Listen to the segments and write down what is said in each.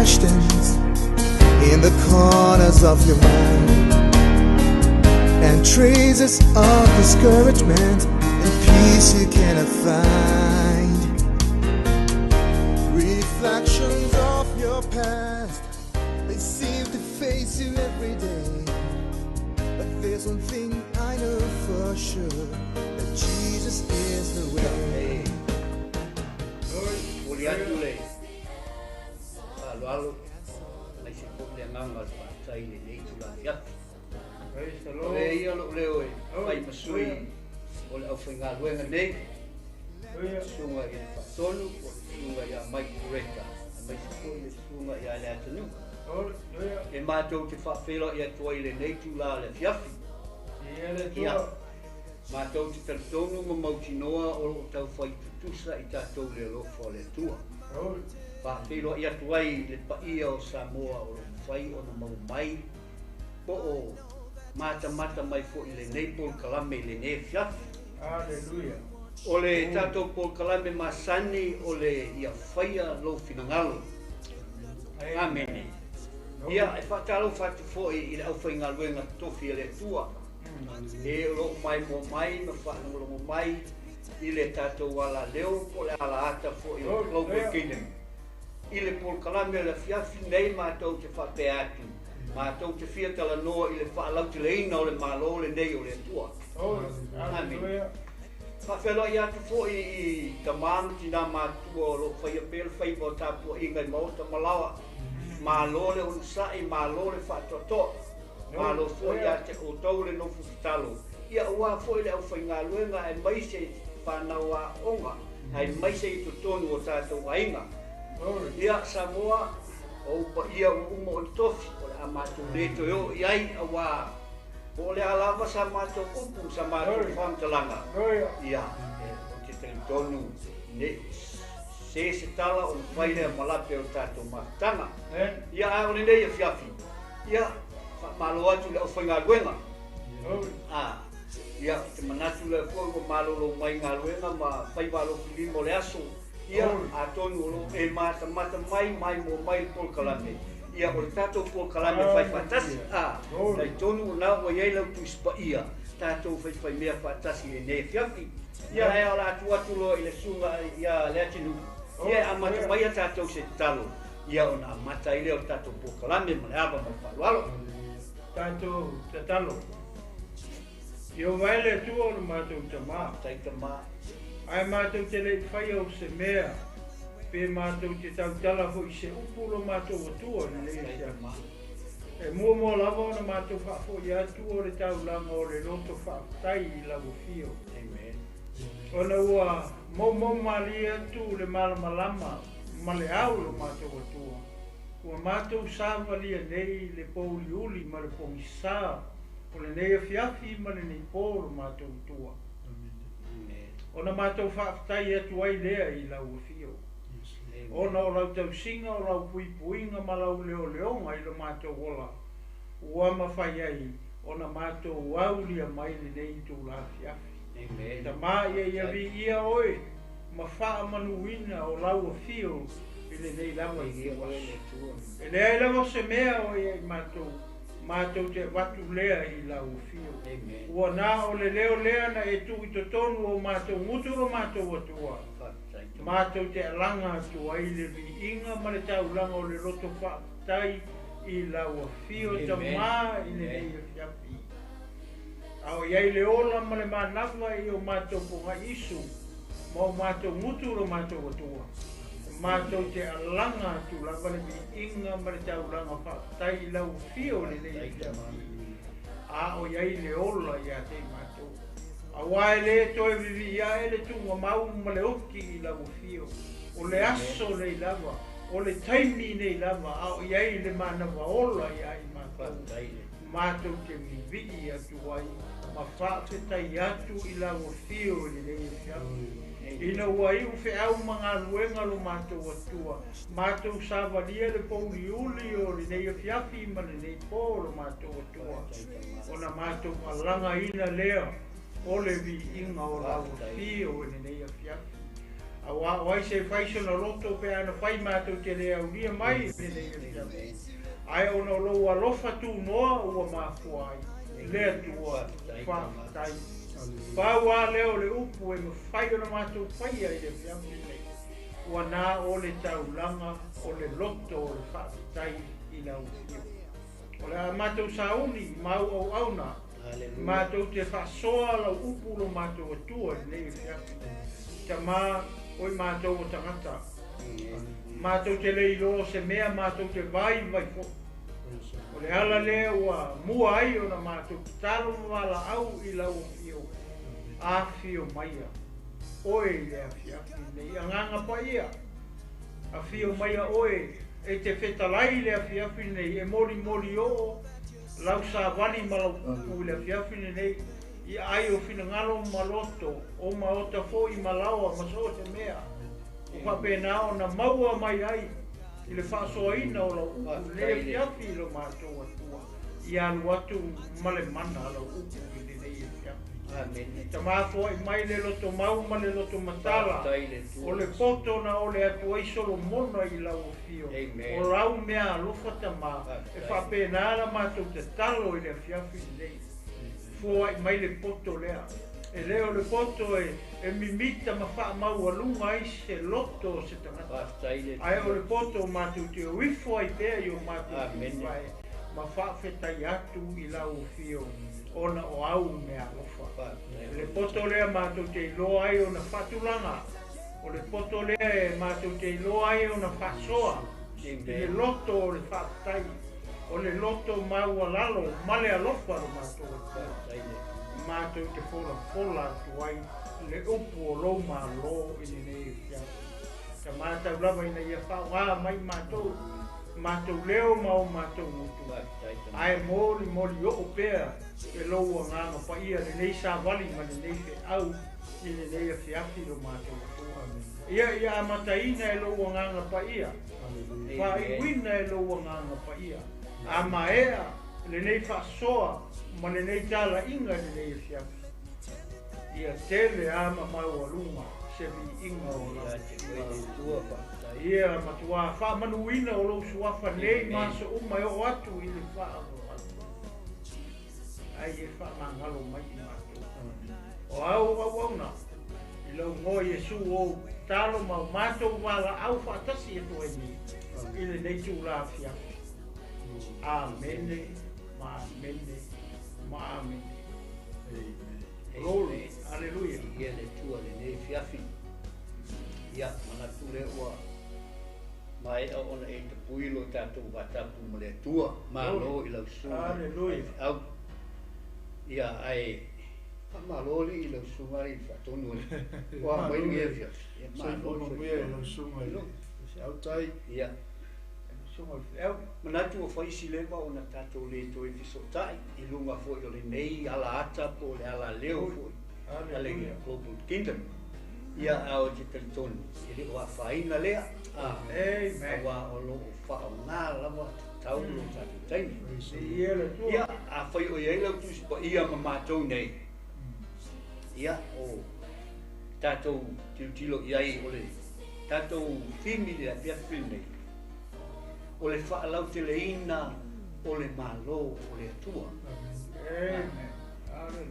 questions in the corners of your mind, and traces of discouragement and peace you cannot find. Reflections of your past, they seem to face you every day, but there's one thing I know for sure, that Jesus is the way. E mātou te whawhero i atua I le nei tūla le fiafi. Mātou te taritonu ma mautinoa o tau whai tutusa I tātou le lofo le tua. Whawhero I atua I le paia o Samoa o le whai o na mau mai. Po o mata mai fo I le nei pol kalame le nei fiafi. Aleluia. O le tātou pol kalame masani o le ia whaia lo finangalo. Amen. Ia e whakaro whatu fōi I le au whainga luenga tofi le tua. E lo mai mo mai, me whanangolongo mai, I le tātou wala leo, po le ala ata fōi o Global Kingdom. I le pol kalame le fiafi nei mātou te whape atu. Mātou te whiatala noa I le FAALAUTELEINA o le MALO le nei o le tua. Amen. Whawhelo I atu fōi I tamam tina mātua o lo whaia pēle whaibo tāpua ingai mauta malawa. Malo le unsai, malo le whatoto. Malo fōi a te o tau le nofu talo. Ia ua fōi le au whainga luenga e maise whanau a onga. Ai maise I totonu o tātou ainga. Ia Samoa, o pa ia umo o tofi, o le amatu leto yo, iai awa. O le alama sa mātou upu, sa mātou whamtalanga. Ia, o te tonu ne. Se tala o whaile malape o tātou matanga. Ia o le nei a fiafi. Ia, malo atu le o whainga luenga. Ia, te manatu le fōi ko malo lo mai ngā luenga ma whaiwalo filimo le aso. Ia, a tonu o lo e mata mai mo mai pol kalame. Ia, o le tātou pol kalame whai whatasi. Nei tonu o nao o iei lau tuispa ia. Tātou whai mea whatasi e nei fiafi. Ia, e ala atu lo I le sunga ia le atinu. Ia amata mai a tātou se talo. Ia ona amata I leo tātou pokalame ma le awa ma whalualo. Tātou te talo. Io waile tua o mātou te mā. Tai te mā. Ai mātou te lei whai au se mea. Pē mātou te tau tala ho I se upuro mātou atua na lei se mā. E mua lava ona mātou whafo I atua o le tau langa o le roto whaftai I lago fio. Amen. Ona ua mau mali atu le malamalama ma le au lo mātou atua. Ua mātou sāwalia nei le pouliuli ma le pongisā o le nei afiafi ma le nei pōro mātou atua. Ona mātou whaafatai atu ai lea I lau afio. Ona o lau tausinga o lau puipuinga ma lau leonga I lo mātou ola. Ua mawhai ai, ona mātou aulia mai le nei tū la afiafi. Ta mā ia vi ia oe, ma wha manuina o lau a fio I le nei lawa I ia wale. E lea I lawa se mea o ia I mātou te watu lea I lau a fio. Ua nā o le leo lea na e tu I totonu o mātou nguturo mātou atua. Mātou te alanga atua I le vi inga ma le tau langa o le roto whaatai I lau a fio ta mā I le nei a fiapi. Ao iai le ola ma le manawa I o mātou ponga isu, ma o mātou nguturo mātou atua. Mātou te alanga atu lava le vi inga ma le tau langa whaatai I lau fio le nei fiapi. Ao iai le ola ia te mātou. Awa e le toe vivi ia e le tunga mau ma le oki I lau fio. O le aso nei lava, o le taimi nei lava, ao iai le manawa ola iai mātou. Mātou te vivi atu ai, ma whaafetai atu I lau fio le nei fiapi. Ina ua iu fe au mga luenga lo mātou atua. Mātou sāwalia le pouliuli o le nei fiafi ma le nei pō lo mātou atua. Ona mātou alanga ina lea o le vi inga o lau fio le nei fiafi. Wai se whaiso na loto pe ana whai mātou te rea unia mai e nei e fiafi. Ai ona lo alofa tu noa ua mafua ai. Lea tua whaatai. Pāua leo le upu e ma whai ona mātou whai ai le fiafi nei. Ua nā o le taulanga o le loto o le whaatai I lau fio. O le a mātou sauni mau au auna. Mātou te whasoa lau upu lo mātou atua nei e fiafi. Ta mā oi mātou o tangata. Mātou te leilo se mea mātou te vai fo. O le ala lea ua mua ai o na mātou talo wala au I lau fio. A fio maia. Oe lea fiafi nei anganga pa ia. A fio maia oe e te whetalai lea fiafi nei e mori o. Lau sa wani malau upu lea fiafi nei. I ai o finangalo maloto o maota fo I malawa maso te mea. O whapena o na maua mai ai I le whaasoaina o lau upu le fiafi lo mātou atua. I alu atu male mana lau upu I le nei e fiafi. Ta māfo I mai le loto mau ma le loto matala. O le poto na o le atu ai solo mona I lau o fio. O lau mea alofa ta mā. E whapena la mātou te talo I le fiafi nei. Fua I mai le poto lea. E leo le poto e mimita ma wha maua lunga ai se loto se tangata. Ai o le poto mātou te uifo ai pēr I o mātou te whae. Ma wha whetai atu I lau fio. Ona o au mea lofa. Le poto lea mātou te iloa ai o na whatulanga. O le poto lea mātou te iloa ai o na whasoa. Le loto o le whaatai. O le loto maua lalo, male alofa o mātou. Mātou te fola tu ai, le upu o lo malo I nei fia. Ka mātou lava ina ia wha mai mātou. Mātou leo mau mātou mutu. Ai moli o pēr, e loua nganga pa ia, le nei sa wali ma le nei fe au, I le nei a fiafi o mātou. Ia Mataina e loua nganga pa ia. Pa I wina e loua nganga pa ia. A maea, le nei whasoa, ma le nei tala inga le nei fiafi. Ia tele ama mau aluma, se vi inga o la. Ia matua, wha manuina o lo suafa nei maso umai o atu I le wha o atu. Ai e wha mangalo mai I mātou. O au na, I lau ngoi Jesu o talo mau mātou wala au whaatasi e tu e ni. I le nei tu la fiafi. Amene, ma amene. Glory, hallelujah. Ia le tua le nei fiafi. Ia, mana tu le ua. Mai au ona e te puilo tātou watapu ma le tua. Malo I lau sunga. Hallelujah. Au. Ia ai. Malo li I lau sunga I whatonu. Wa mai ngia fiafi. Malo li I lau sunga I. Se au tai. Ia. Manatu o whaisi lewa o na tātou le toi fisotai I lunga fwoi o le nei ala ata po le ala leo fwoi ale Global Kingdom ia au te teritoni I le oa whaina lea awa o lo o whao ngā lawa tau lo tātou taini ia a whai o iei lau tusi pa ia ma mātou nei ia o tātou tilo iai o le tātou whimi le a piafi nei o le FAALAUTELEINA o le MALO o le ATUA.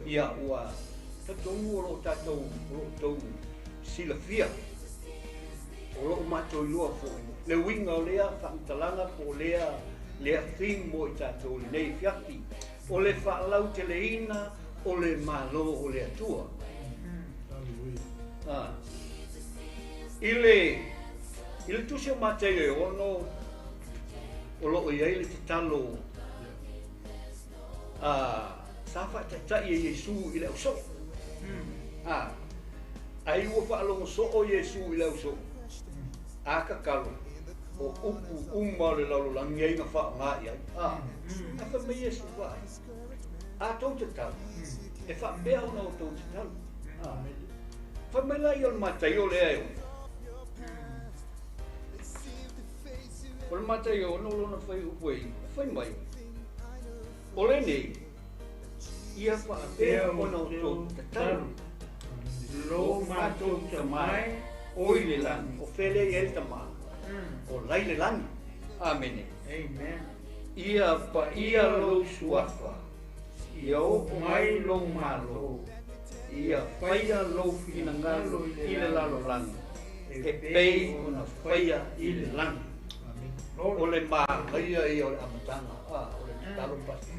Ia ua tatou o lo tātou silafia o lo mātou ilua fwoi. Le winga o lea whaamtalanga po lea whing mo I tātou le nei fiafi. O le FAALAUTELEINA o le MALO o le ATUA. I le tusi o Mataio e ono o loo iai le te talo sa whatatai e Jesu I le au so. Ai ua whaalongo so o Jesu I le au so. A kakalo o upu umma le laulangi ai na wha ngā iai. A wha me Jesu vai. A tau te talo. E wha mea ona o tau te talo. Wha me lai o Mataio le ai. O le Mataio no lona whai upuei, whai mai. O le nei, ia whaapea ona o tō te tau. Lo mātou te mai, oi le langi, o fele i el tama, o lai le langi. Amen. Amen. Ia pa ia lo suafa, ia o mai lo malo, ia faia lo finangalo i le lalo langi, e pei ona faia i le langi. O le māia i o le amatanga, o le talo pasi.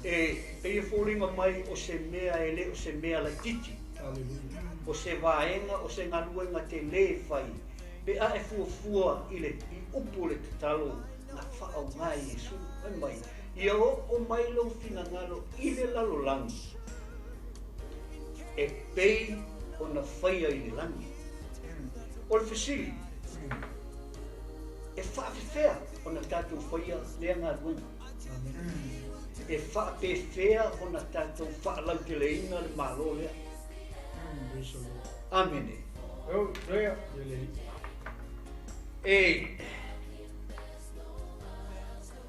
E pei fōringa mai o se mea ele, o se mea la titi. O se vaenga, o se ngaluenga te le fai. Pe a e fuafua i le i upu le te talo, na whao ngai Jesu, e mai. Ia o mai lo finangalo i le lalo langi. E pei o na whaia i le langi. O le fesili, e whaafewhea o na tātou whaia lea ngā ruenga. E whaapewhea o na tātou whaalauteleinga le malo lea. Amen. E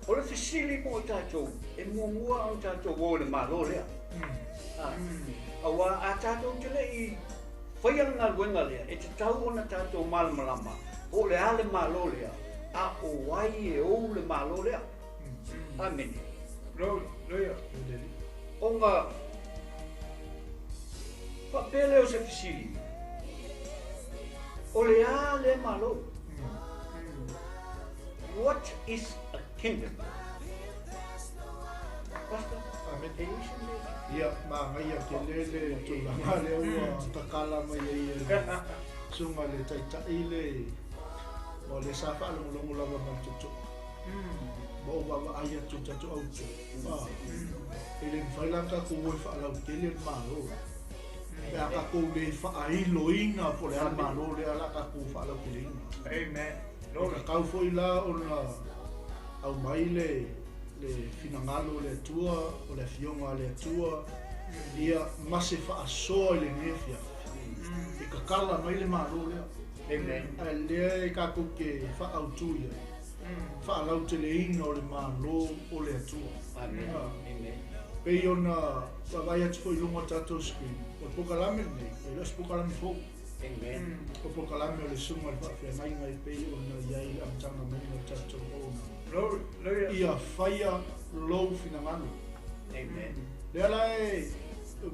o le fesili mo o tātou, e mua o tātou o le malo lea. Awa a tātou te lei whaia ngā ruenga lea, e te tau o na tātou malamalama, o le ale malo lea. A o wai e o le malo lea. Amen. O ngā whapele o se fisili. O le a le malo. What is a kingdom? Pastor? Amen. Ia, ngai a ke lele tūlanga le ua takala mai e sunga le taitai le o le safa longo lava mantutu. Bo wa ai atu tatu au tu. Ele faila ka ko mo fa la tele malo. Ya ka ko le fa ai loina po le malo le ala ka ko fa la tele. Amen. No ka foi la ona au mai le finangalo le tua o le fionga le tua ia mase fa so le nefia. E ka kala mai le malo le. Amen. Le ka ko ke fa au tu ia. FAALAUTELEINA o le malo o le atua. Amen. Amen. Pei ona vai atu foi lunga tatou screen. O pokalame nei, e las pokalame fo. Amen. O pokalame o le sunga le whawhia mai ngai pei ona iai amtanga mai o tatou o. Ia whaia lou finangano. Amen. Le ala e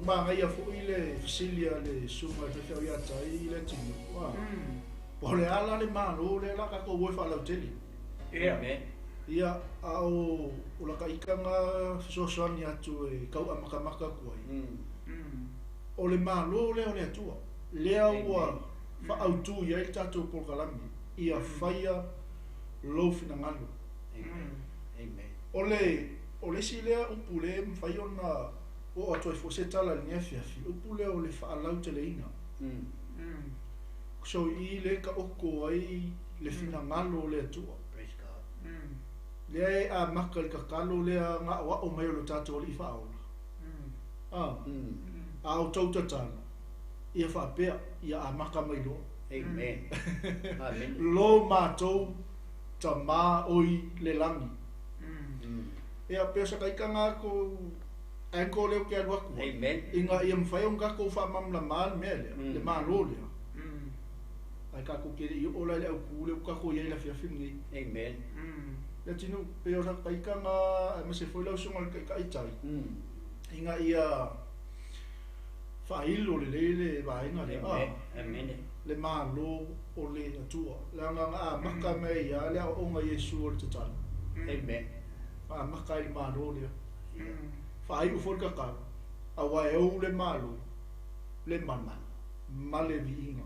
ma ngai a fo i le fasilia le sunga le whawhia iata i le tino. Po le ala le malo le ala kako ue FAALAUTELEINA. Amen. Ia au o la kaikanga sosoani atu e kau a makamaka kuai. O le malo le o le atua. Lea ua whaautu ia i tātou polkalami. Ia whaia lo finangalo. Amen. O le si lea upu le mwhai ona o atua i foseta ni afiafi. Upu lea o le FAALAUTELEINA. So i le ka oko ai le finangalo le atua. Lea a maka i kakalo lea ngā wa o mai o lo tātou li whaola. A o tautatana. Ia whaapea, ia a maka mai lo. Amen. Amen. Lo mātou ta mā oi le langi. Ia pea sa kaikanga ko anko leo ke aluaku. Amen. Inga ia mwhai o ngako whamamla maa mea lea, le maa lo lea. Ai kako kere i ola le au kule kako ia la fia fini. Amen. Le tino pe ora kaikanga ma se foi lau songa ka itai. Inga ia failo le vainga le. Amen. Le malo o le atua. La nga maka me ia le o nga Yesu o te tala. Amen. Maka i malo le. Fai u for ka. Awa e o le malo. Le mana. Male vinga.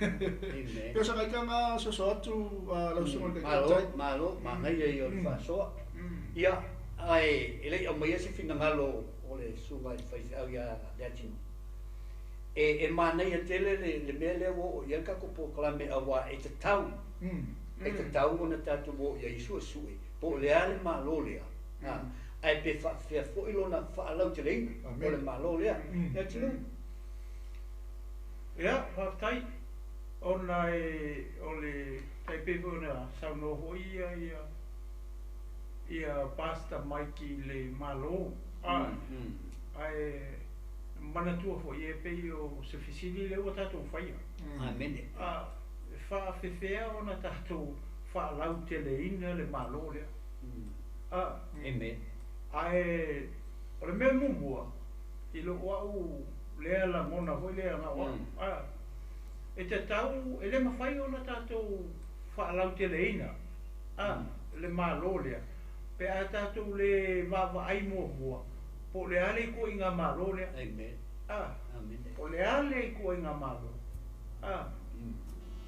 Amen. Pesa kai kanga so atu lau songa ka itai. Malo, mangai e o fa so. Ia ai ele o mai se finangalo o le suga i fai au ia le atino. E manai e tele le mele o ia ka ko poklame awa e te tau. E te tau ona tatu o ia isu sui. Po le ale malo lea. Ai pe fa fo ilona FAALAUTELEINA o le malo lea. Ia tino. Ia, whaftai. Ona e ole kai pepo na sauno hoia ia pasta maiki le malo ai manatua fo ia pe o se fisili le o tato faia Amen. Whaafewhea ona tātou whaalauteleina le malo lea. Amen. Ae, o le mea mumua, i lo wau lea la mona hoi lea ngā wau. E te tau, e le mawhai ona tātou whaalauteleina. Le malo lea. Pe a tātou le wawa ai mua. Po le ale ko i ngā malo lea. Amen. Amen. Po le ale ko i ngā malo.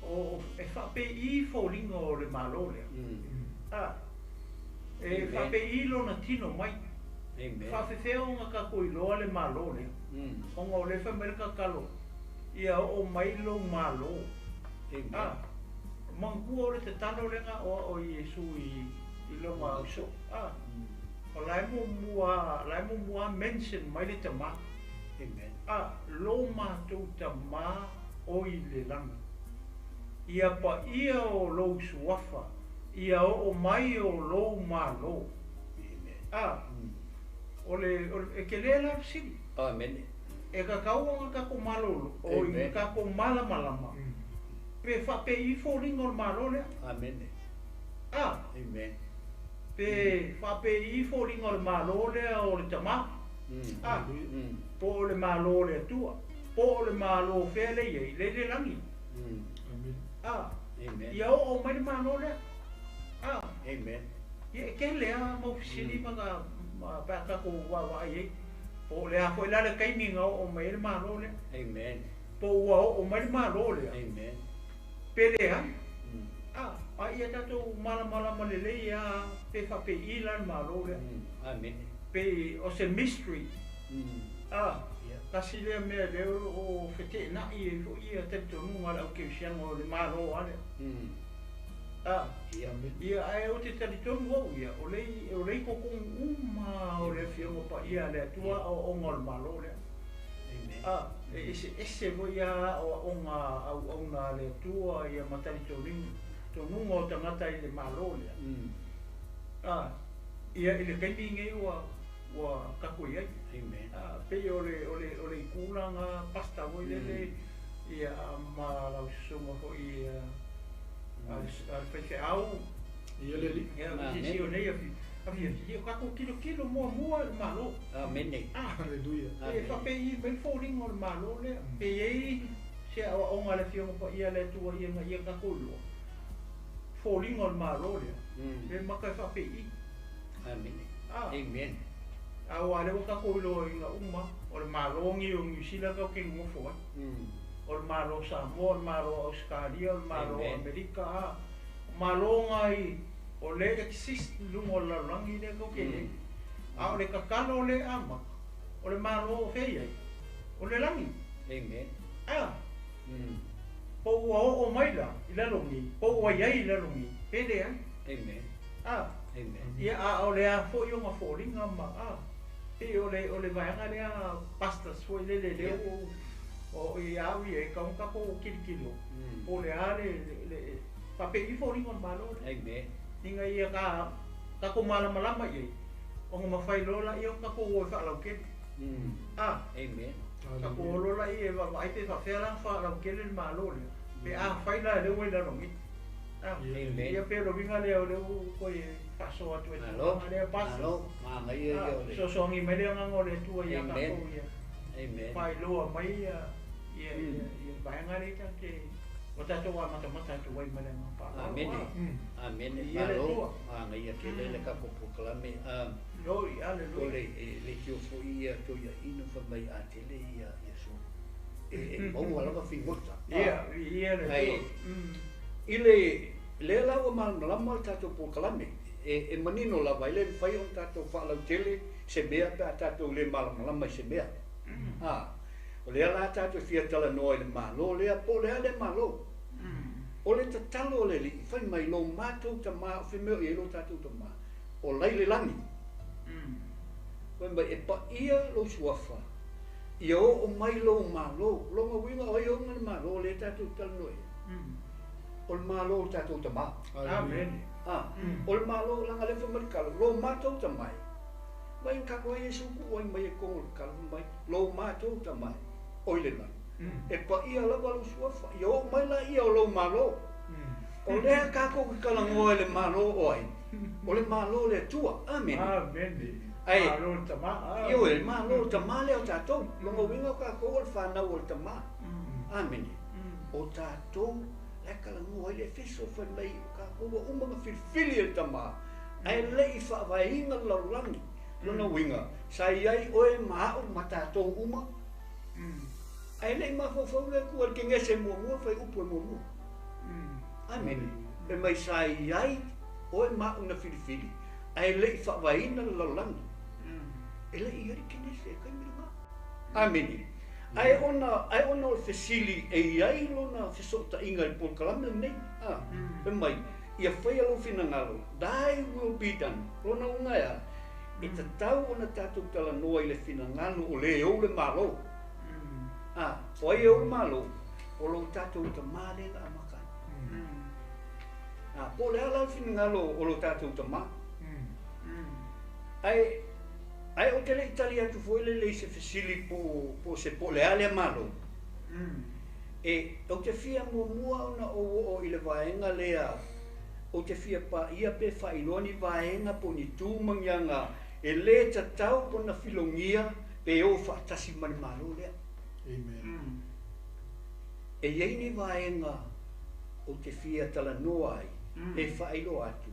O e whape I fōlinga o le malo lea. E whape I lona tino mai. Amen. Whawhewhea o ngā kako I loa le malo lea. O ngā o le whamerika kalo. Ia o mai lo malo. Amen. Mangkua o le te tano lenga o Iesu I longa au so. O lai mo mua mention mai le tama. Amen. Lo mātou tama o I le langa. Ia pa ia o lo suafa. Ia o mai o lo malo. O le e ke le la siri. Amen. E ka kaua ka ko malo o I ka ko malama. Pe whape I fōringa o malo lea. Amen. Amen. Pe whape I fōringa o malo lea o le tama. Po le malo le atua. Po le malo whele iei, le langi. Amen. Ia o mai le malo lea. Amen. Ia ke lea mau siri mga paka ko wawa iei. Po lea fo ila le kaiminga o mai le malo lea. Amen. Po ua o mai le malo lea. Amen. Pe lea. Ia tatou malama lele ia pe whape I lan malo lea. Amen. Pe o se mystery. Kasi lea mea leo o whete na I e fo ia te tonunga le au ke usianga o le malo ale. Ia ai o te taritonu au ia, o lei kokong uma o le whiongo pa ia le atua o ngol malo lea. Ese mo ia o ngā au ngā le atua ia matari tonunga o tangata I le malo lea. Ia I le kaiminge ua kako iai. Pei o le ikulanga pasta o lele ia ma lau sunga ko I al peche au Ia le li. ia si o nei ia kako kilo mua le malo. Amen. Haleluia. E whape I mai fōringa o le malo lea. Pe ei se o ngā le whionga pa ia le tua ia kako lua. Fōringa o le malo lea. E maka whape I. Amen. Amen. Awa le waka ko ilo I ngā uma. O le malo ngi o New Zealand kau ke ngofo ai. O le malo Samoa, o le malo Australia, o le malo Amerika. O malo ngai o le exist lungo o larangi le kau ke le. O le kakalo o le ama. O le malo whei ai. O le langi. Amen. Po ua o maila I lalongi. Po ua iai I lalongi. Pele ai. Amen. Amen. Ia o le a fo I o ngā fōringa ma. E o le vaianga lea pastas foi lele o I awi e kaun kako o kilikilo. O le a le pape I fōringa o malo le. Amen. Inga ia kako malama iei. O ngā mawhai lola I o kako o e whaalau Amen. Kako o lola I e wai te whawhera whaalau kele le malo le. Pe a whaila e leo e larongi. Ia pero vinga leo koe paso atu e Malo. lea paso. Malo. Mama ia ole. So songi mai lea ngangole tua ia Amen. kako ia. Amen. Pai loa mai ia vaenga le ke o tatou a mata tu wai mai ngā pa. Amen. Amen. Ia le Malo. tua. Mama ia ke le ka poklame. Loi, aleluia. Ole le kio fo ia to ia ino fa mai a tele ia Yesu. E mo ala ka fingota. Ia le tua. Ile le la o malama tatou poklame. E manino la vai le fai on tatou FAALAUTELE se mea pe tatou le malama se mea. O le ala tatou fia tala no le malo le po le ale malo. O le tatalo le li fai mai lo matou ta ma fe me e lo tatou ta ma. O lai le langi. Wemba e pa ia lo suafa. Ia o mai lo malo, lo mawinga o ia o ngani malo le tatou tala no e. O le malo tatou ta ma. Amen. O le malo langa le whamarikalo, lo matou ta mai. Vai kako e Yesu ku oi mai e kongo kalo mai, lo matou ta mai. Oi le langi. e pa ia lava lo suafa ia o mai la ia o lo malo o lea kako ki kalangoa le malo oi o le malo le atua amen ai Malo tama. io le malo tama le o tatou longa winga kako o le whanau o le tama amen o tatou le kalangoa le feso whanai o kako o umanga filfili le tama ai le i whaavainga laulangi lona winga sai ai oe maa o matatou uma ai le mafofau le kua ke ngese mua fai upo mua amen e mai sai ai oe maa una filifili ai le i whaavaina laulangi e le i ari ke ngese kai miranga amen ai ona o fesili e ai lona fesota inga i polkalame nei e mai ia whai alo finangalo thy will be done lona unga ea e ta tau ona tatou tala noa i le finangalo o le o le malo o ai o le malo o lo tatou ta male na amaka po le ala finangalo o lo tatou ta ma ai o tele Italia tu foi le se fesili po se po le ale malo e o te fia mua ona o i le vaenga lea o te fia pa ia pe whailoni vaenga po ni tūmangianga e le tatau po na filongia pe o whaatasi mani malo lea. Amen. E iei ni vaenga o te fia tala noa ai e whailo atu.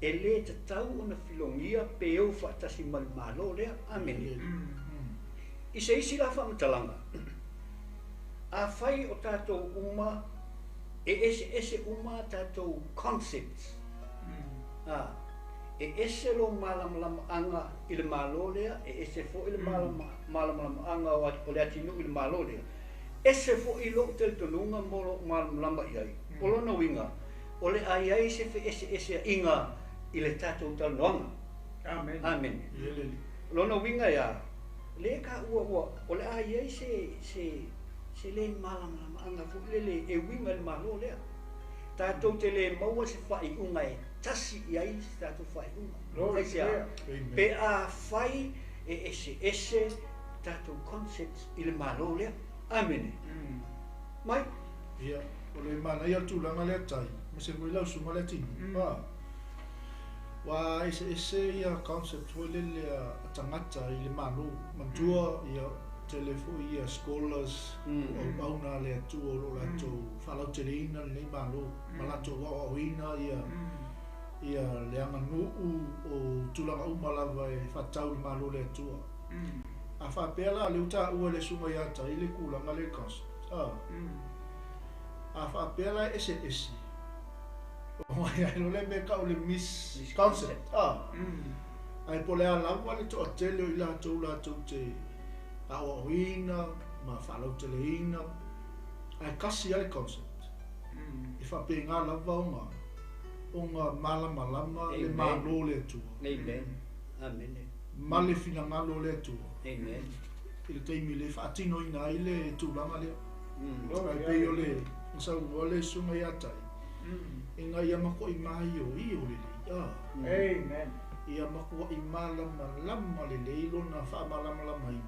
E le tatau o na filongia pe o whaatasi mani malo lea. Amen. I se isi la whamatalanga. A whai o tātou uma e ese uma tātou concepts. E ese lo malamalama anga i le malo lea, e ese fo i le malamalama anga o le atinu i le malo lea. Ese fo i lo te tonunga mo lo malamalama i ai. Polo na winga, o le ai ai se fe ese inga i le tātou taloanga. Amen. Amen. Lona winga ia, le ka ua, o le ai ai se le malamalama anga fo le e winga le malo lea. Tātou te le maua se whai unga e tasi i ai se tātou whai unga. Pe a whai e ese tātou concepts i le malo lea. Amen. Mai? Ia, o le mana ia tūlanga lea tai, ma se mui lau sunga lea tinu. Wa ese ia concept hoi lea tangata i le malo, mantua ia telefo ia scholars o bauna le atua o lato FAALAUTELEINA le malo malato wa oina ia le anga nuu o tulanga umalava e fatau le malo le atua a fa pela le uta ua le sunga ia ta ile kulanga le concept a fa pela ese o mai no le me ka o le miss concept ai pole ala wa le to tele o lato te ATUA ma FAALAUTELEINA ai kasi ale concept e fa pe nga lava onga malama le malo le tu amen amen ma le fina malo le tu amen il te mi le fa tino ina ile tu lama le ai pe yo le sa wole sunga ya tai inga ya mako i mai yo i o le amen ia mako i malama le lo na fa malama mai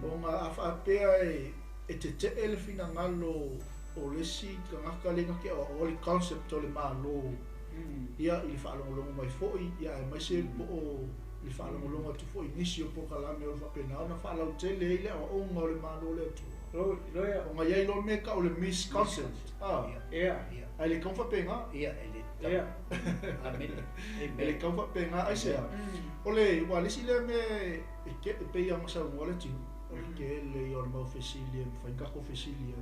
onga afapea e te ele fina ngalo o le si ka lenga ke o le concept o le malo ia i whaalongolongo mai foi ia e mai se po o le whaalongolongo tu foi nisio po kalame o whapena ona FAALAUTELE ile o onga o le malo le tu onga ia ilo meka o le misconcept ai le kaunfa penga amen ele kaunfa penga ai sea o le walisi le me ke pe ia masa wala ti ke le yo mo fesilia fa ka ko fesilia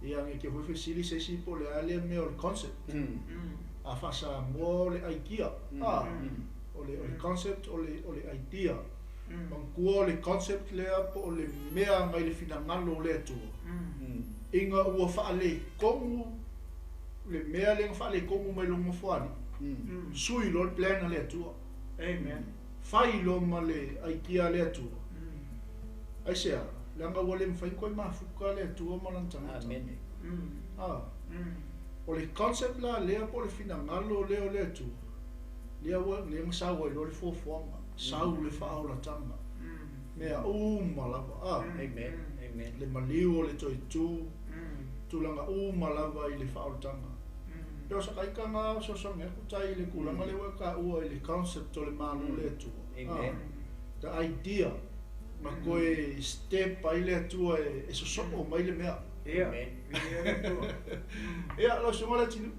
ia nge ke ho fesili se si po le ale me o concept a fa sa mo le idea o le concept o le idea man ko le concept le po le mea ngai le fina ngalo le tu inga ua fa ale komu le mea le fa le komu mai lo mo fali sui lo plan le tu amen fai lo male ai kia le tu ai sea langa wale mfai koi mafuka le tu o malantanga amen o le concept la le po le fina ngalo le tu le wa le msa wa lo le fo sa le fa o la tamba me a malava amen Amen. Le maliu o le toitu. Tulanga malava i le whaotanga. Peo sa kaikanga sosonge kutai le kulanga le waka ua i le concept o le malo le atua. Amen. The idea ma koe step ai le atua e sosongo mai le mea. Amen. Ea, lo sunga le tinu.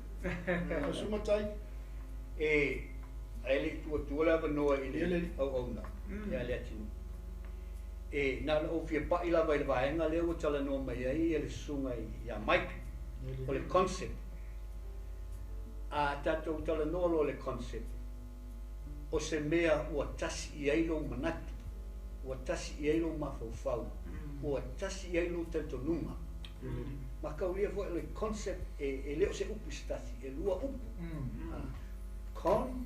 Lo sunga tai. Ai le tua lava noa i le au na. Ia le atu. Na o fia pa i lava i le vaenga leo tala noa mai ai e le sunga ia Mike. O le concept. A tatou tala noa lo le concept. O se mea ua tasi i ailo manatu. Ua tasi i ailo mafau. Ua tasi i ailo tantonunga. Ma kaulia fo le concept e leo se upu stasi, e lua upu. Con,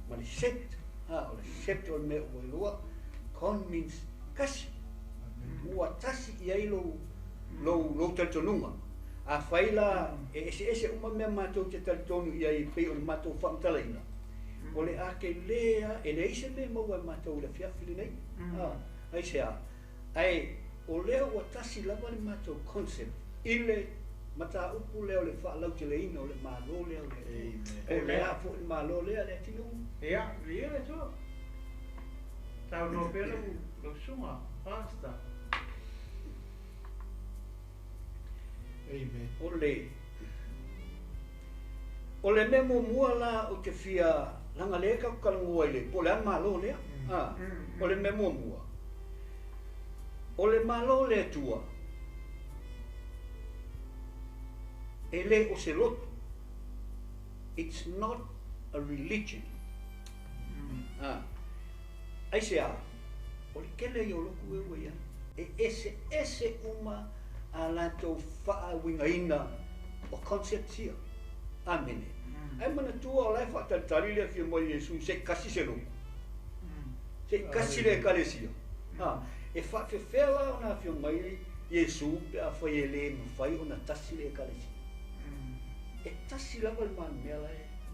ma le set. O le set o le mea ua lua. Con means kasi. Ua tasi i ailo lo tantonunga. A faila ese uma mea matou te talitonu ia i pei o le matou FAALAUTELEINA. O le ake lea, e le ise me maua e matou le fiafili nei. Ai se a. Ai, o leo ua tasi lava le matou concept. I le mata upu leo le FAALAUTELEINA o le malo leo le. O le a fu le malo lea le atinu. Ia, ia le tō. Tau no pēla lo sunga, pasta. Amen. O le memo mua la o te fia langa le ka kalangua i le. Po le an malo lea. O le memo mua. O le malo le atua. E le o se lotu. It's not a religion. Ai se a. O le kele i o loku e wea. E ese uma a lato whaawingaina o conceptia. Amen. Ai mana tua o lai whaatatari lea fia moi Yesu se kasi se loku. Se kasi le kalesia. E whaafewhela o na fia mai Yesu pe a whai e le mawhai o na tasi le kalesia. E tasi lava le man mea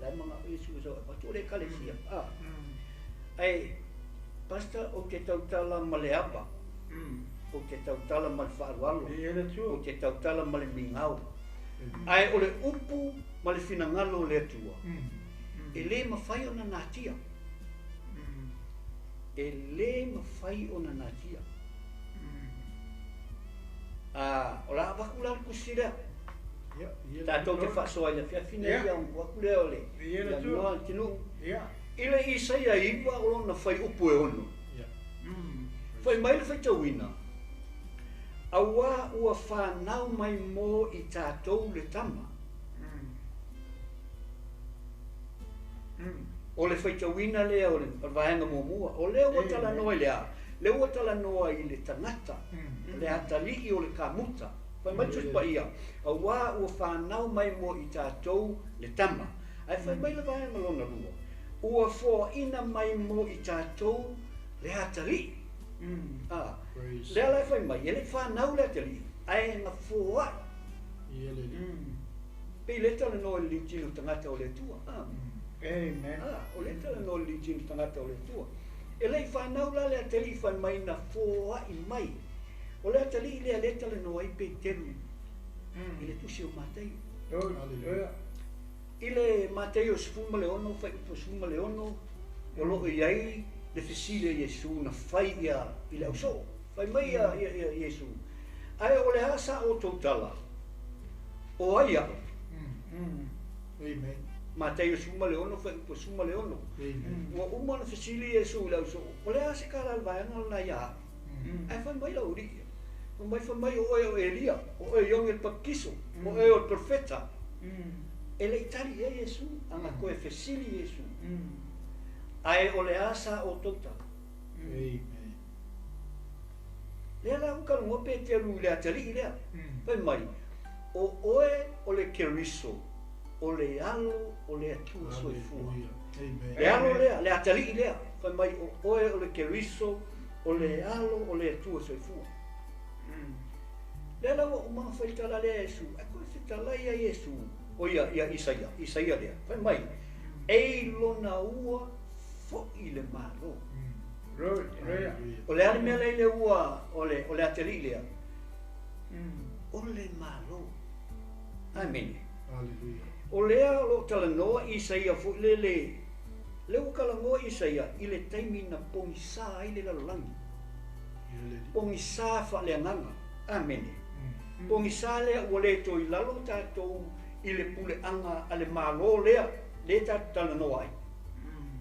lai mga o Yesu so patu le kalesia. Ai pasta o te tautala maleapa. O te tautala ma le whaarualo. O te tautala ma le mingau. Ai o le upu ma le finangalo le atua. E le mawhai o na natia. E le mawhai o na natia. O la wakula le kusira. Tātou te whaasoa ia whiawhine ia wakule o le. Ia noa tinu. Ile Isaia iwa o lona whai upu e ono. Whai mai le whai tauina. Awa ua whanau mai mō i tātou le tama. O le whaitawina lea o le vahenga mōmua. O leo ua tala noa lea. Leo ua tala noa i le tangata. Le atalii o le kamuta. Whai mai tuspa ia. Awa ua whanau mai mō i tātou le tama. Ai whai mai le vahenga lona rua. Ua fō ina mai mō i tātou le atalii. Lea lai whai mai, ele whanau lea te li, ai nga fōai. Pei leta le noa li tino tangata o le tua. Amen. O leta le noa li tino tangata o le tua. E lei whanau la lea te li whai mai na fōai mai. O lea te li lea leta le noa i pe teru. I le tusi o Mataio. I le Mataio sifuma le ono, whai upo sifuma le ono, o loo iai, le fesile Yesu na whai ia i le auso. Whai mai ia Yesu. Ai o le asa o tautala. O aia. Amen. Mataio suma le ono, whai upo suma le ono. Ua uma na fesile Yesu i le auso. O le asa ka lalvaenga na ia. Ai whai mai la uri. Whai mai o e o Elia. O e yong el pakiso. O e o profeta. E le itali e Yesu. Anga koe fesile Yesu. Ai o le asa o tautala. Amen. Lea la uka lungo pe te alu lea tali lea. Pai mai, o oe o le keriso, o le alo o le atua soifua. Le alo lea, le atali lea. Pai mai, o oe o le keriso, o le alo o le atua soifua. Lea la o mga whaitala lea Yesu, a koe whaitala ia Yesu. O ia Isaia lea. Pai mai, ei lona ua fo i le malo. O le ale mea leile ua o le ateli lea. ole malo. Amen. Hallelujah. O lea lo talanoa Isaia fu le o kalangoa Isaia i le taimi na pongisa ai le lalangi. Pongisa whaleanganga. Amen. Pongisa lea ua le to i lalo tātou i le pule anga a le malo lea le tātou talanoa ai.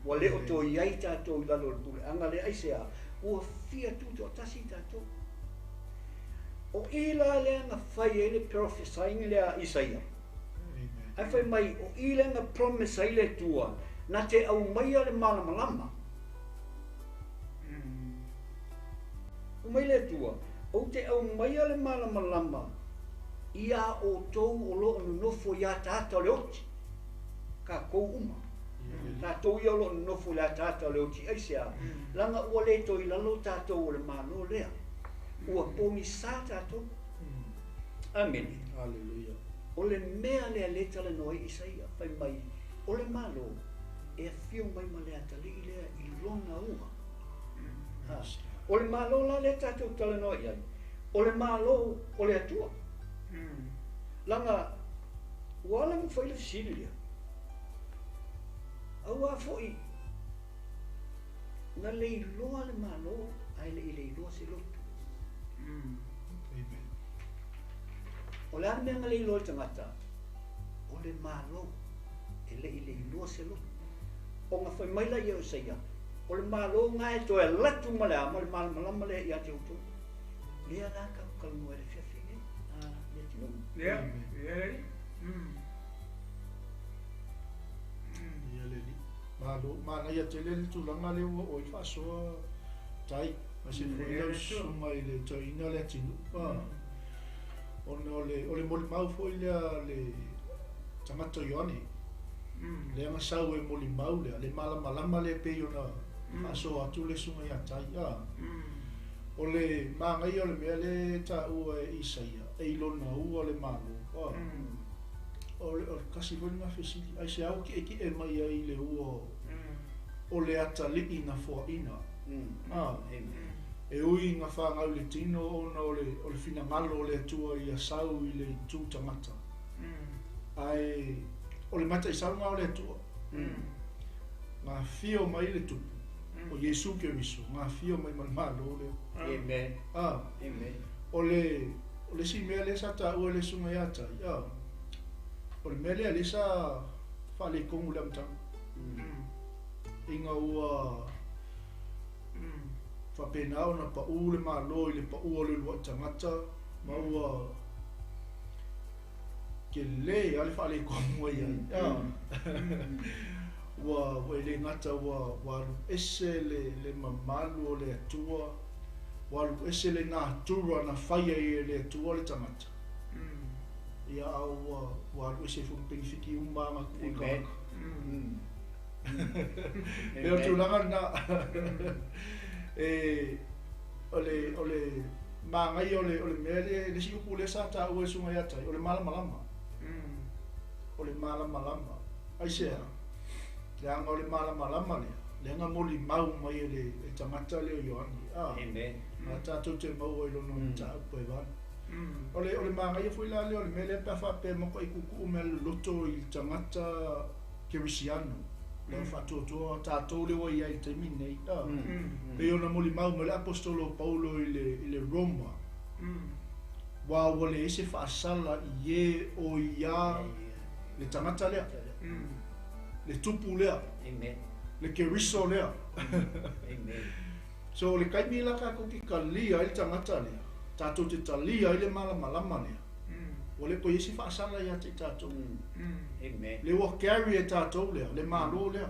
Ua le o to i ai tātou i lalo le pule anga le aisea ua fia tuto tasi tātou. O ila lea nga whai e le prophesying lea Isaia. Ai whai mai o ila nga promise ai le tua na te au mai le malamalama. O mai le tua, o te au mai le malamalama ia o tou o lo nofo ia tata le oti. Ka kou uma. Tātou ia o lo nofo ia tata le oti. Ai sea, langa ua le to i lalo tātou o le malo lea. Ua pongi sa tātou. Amen. Hallelujah. O le mea lea le tala noa Isaia, whai mai, o le malo, e whiu mai ma lea tali i lea i lona ua. O le malo la le tātou tala noa iai, o le malo o le atua. Langa, walang whai le silia. Aua fwoi, na le iloa le malo, ai le iloa se lotu. Amen. O le ane nga le iloa tangata, o le malo, e le iloa se lotu. O nga whai maila i au saia, o le malo nga e to e latu ma le ama, le malama le i ate utu. Lea nga ka kalunga e le whiawhine, lea tino. Lea, lea. Malo, mana ia te le tulanga le o i whasoa tai, masi fwoi sunga i le toina le tinu. O le moli mau fwoi le tangata Ioane. Le anga sau e moli mau le malama le pe iona whasoa atu le sunga ia tai. O le mangai o le mea le ta ua e Isaia, e ilona ua le malo. O kasi fwoi nga whesili, ai se au ki e mai ai le ua o le ata liki na fua ina. E ui nga whangau le tino o le fina ngalo o le atua i a sau i le tū tangata. Ai, o le mata i sau ngā o le atua. Ngā whio mai le tupu. O Yesu ke riso, ngā whio mai malo le. Amen. Amen. O le si mea le sa ta ua le sunga i ata. O le mea le sa whale kongu le amtang. Inga ua whapenao na pa ule malo i le pa ua le lua tangata. Ma ua ke le ale whale kongu ai. Ua le ngata ua ese le mamalu o le atua. Ua ese le ngā tura na whaia i le atua le tangata. Ia au ua ese whupengwhiki umanga kuikaka. Leo tūlanga na ole mangai ole mea le si upu le sa ta ue sunga iatai, ole malama. Ole malama. Ai sea, le anga ole malama le anga moli mau mai le tangata leo Ioani. Amen. Nga tātou te mau e lono i ta upu e vana. Ole mangai fui la leo, ole mea le pia whape moko i kuku me loto i tangata kerisiano. Le whatotoa tātou le wai ai te minei. Pe ona moli mau me le apostolo Paulo i le Roma. Wa wale ese whaasala i e o ia le tangata lea. Le tupu lea. Le keriso lea. So le kaimi la ka koki ka lia i le tangata lea. Tātou te talia i le malama lea. Wale ko ese whaasala ia te tātou. Le wa carry e tātou lea, le malo lea.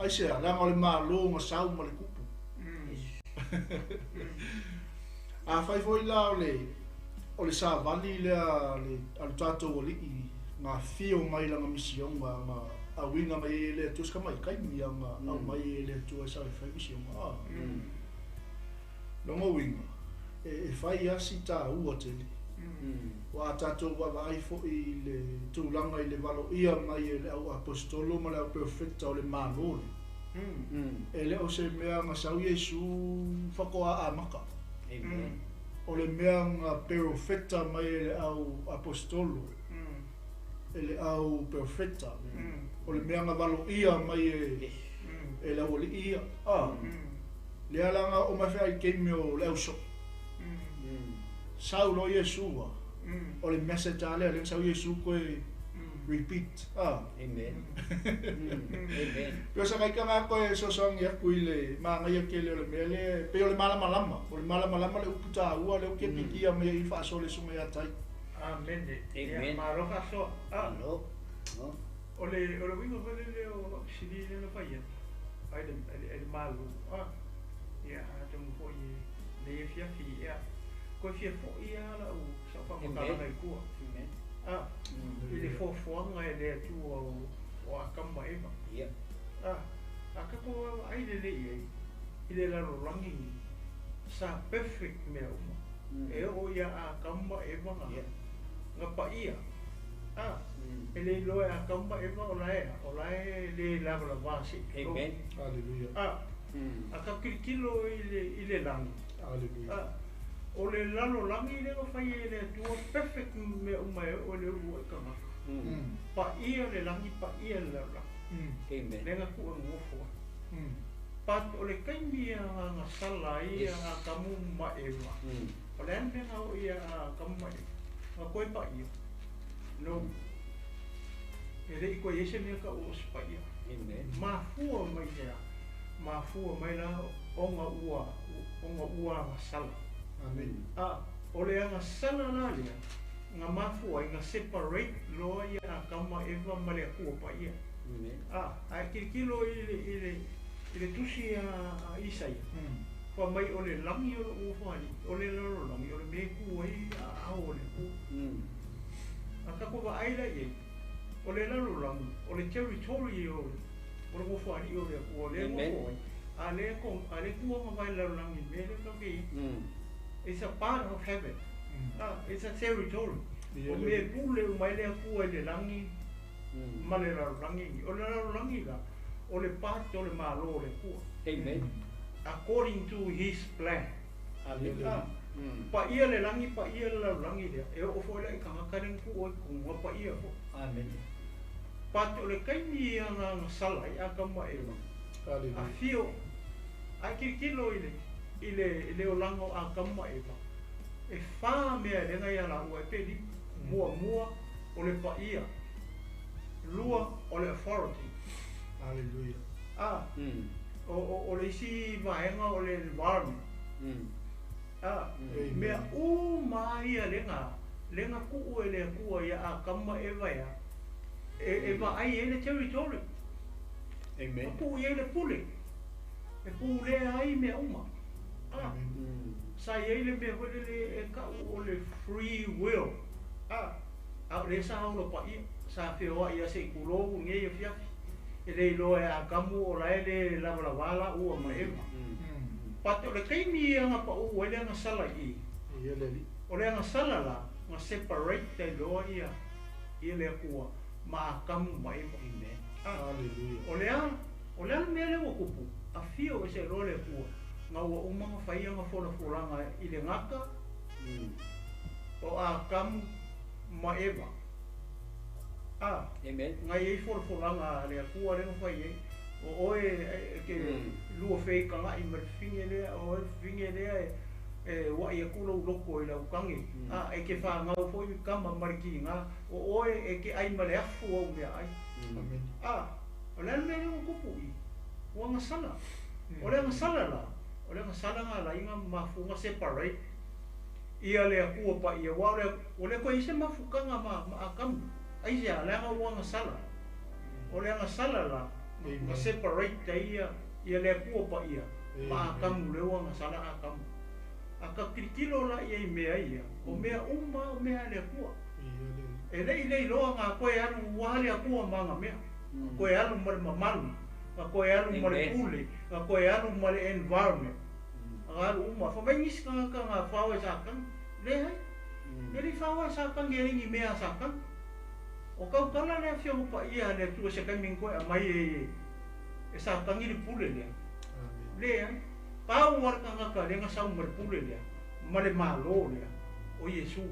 Ai sea, langa le malo ngā sau ma le kupu. A whai foi la o le sa vali lea le tātou o liki ngā whio mai langa misionga ngā awinga mai e lea tuska mai kaimi a ngā au mai e lea tua sa e whai misionga. Longa winga, e whai asi tā ua te li. Wa tātou wa ai fo i le tūlanga i le valo ia mai e le au apostolo ma le au profeta o le manole. E le o se mea ngā sau Yesu whakoa a maka. o le meanga perfecta mai le au apostolo ele au perfecta o le meanga valo ia mai e la wali ia le alanga o mai fai kemio le au so Saulo Yeshua o le message ale le sau Yesu ko repeat Amen. Amen. Yo sa kai kanga ko so song ya kuile ma ngai ke le mele pe le mala malama o le mala malama le uputa ua le ke pikia me I fa so le sume ya tai Amen. Amen. Ma roka so. No. No. Ole wingo le o sidi le fa ya. Ai de malu. Ya, tu mo le fia fia. Ko fia fo ia la u sa fa mo kala ngai ku. Amen. Ele fofoanga ele atua o akama eva. Yep. Akako ai le ile la rangi sa perfect me uma. E o ia akama eva nga pa ia. Ele lo akama eva olae le la vasi. Amen. Hallelujah. Akakilo ile lang. Hallelujah. O le lalo langi le fai ele tua perfect me uma o le ua kama. Pa ia le langi pa ia le langi. Amen. Lenga ku mo fo. Pat o le kaimi nga sala ia nga kamu ma eva. O le ante nga o ia kamu ma eva. Nga koe pa ia. No. Ele I koe ese mea ka o pa ia. Amen. Ma fua mai ia. Ma fua mai la o nga ua nga sala. Amen. O le anga sala la lea, nga mafua nga separate loa ia a kama eva ma le akua pa ia. A kirikilo ile tusi a Isai. Kwa mai o le langi o le uwhani, o le laro langi, o le meku ai a o le ku. A kako wa aila ie, o le laro langi, o le territory o le uwhani o le akua, o le uwhani. A le kua ma vai laro langi, me le kake It's a part of heaven. It's a territory. O me pule o mai le kua le langi, ma le langi. O le langi la, o le part o le malo le kua. Amen. According to his plan. Hallelujah. Pa ia le langi, pa ia le langi le. E o fo le kanga karen kua kunga pa ia fo. Amen. Pat o le kaimi nga salai a kama eva. A fio, a kirikilo ile o lango a kama eva. E wha mea renga ia la ua e pedi, mua o le pa ia. Lua o le authority. Hallelujah. O le isi vaenga o le environment. Mea ia lenga ku e le kua ia a kama eva ia. E va ai e le territory. Amen. Ku ia le pule. E pule ai mea uma. Sa ia le mea hole le e ka o le free will. A le sa o pa ia. Sa whioa ia se kulogu nge ia fiafi. E le ilo e a kamu o la ele la ua ma ema. Pate o le kaimi ia nga pa u ele nga sala i. O le nga sala la, nga separate te loa ia. Ia le kua ma a kamu ma ema. Hallelujah. O le mea le wakupu. A fio e se lo le kua. Nga ua umanga whaia nga whona i le ngaka. O a kamu ma ema. Amen. Nga i whona le kua renga whaia. O oe ke lua whei kanga i marifinge lea. O e finge lea e wa ia kula uloko i lau kangi. E ke wha ngau fwoi kama mariki ngā. O oe e ke ai male afu au mea ai. O lea mea renga kupu i. Ua nga sala. O lea nga sala la. O le ngasala nga la inga mafu nga separate. Ia le akua pa ia wa o le ko ise mafu kanga ma akam. Ai se ala nga wa ngasala. O le ngasala la nga separate ta ia le akua pa ia. Ma akam le wa ngasala akam. Aka kirikilo la ia mea ia. O mea uma o mea le akua. E le loa nga koe anu wa le akua ma nga mea. Koe anu malu. Nga koe anu male pule, nga koe anu male environment. Nga alu uma, whamengis ka nga whawe sakang, le hai. Neri whawe sakang geringi mea sakang. O kau kala lea whio pa ia le tua se kai mingkoe a mai e sakang iri pule lea. Le hai. Pau warka nga ka le nga sau mare pule lea. ma le malo le o Iesu.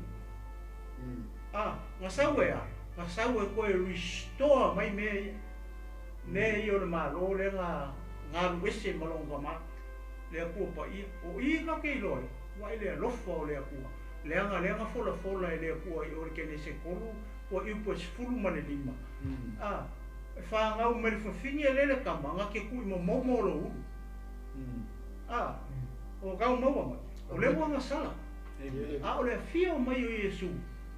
Nga sau e koe restore mai me ne i o le malo le ngā luese malonga ma le akua pa ia. O i ka kei loi, wai le alofa o le akua. Le anga fola e le akua i ore kene se kolu, o i upo se fulu ma le lima. E whāngau me le whawhingi e lele kama, ngā ke kui mo momolo uru. O kau maua mai, o le wanga sala. O le fia o mai o Iesu,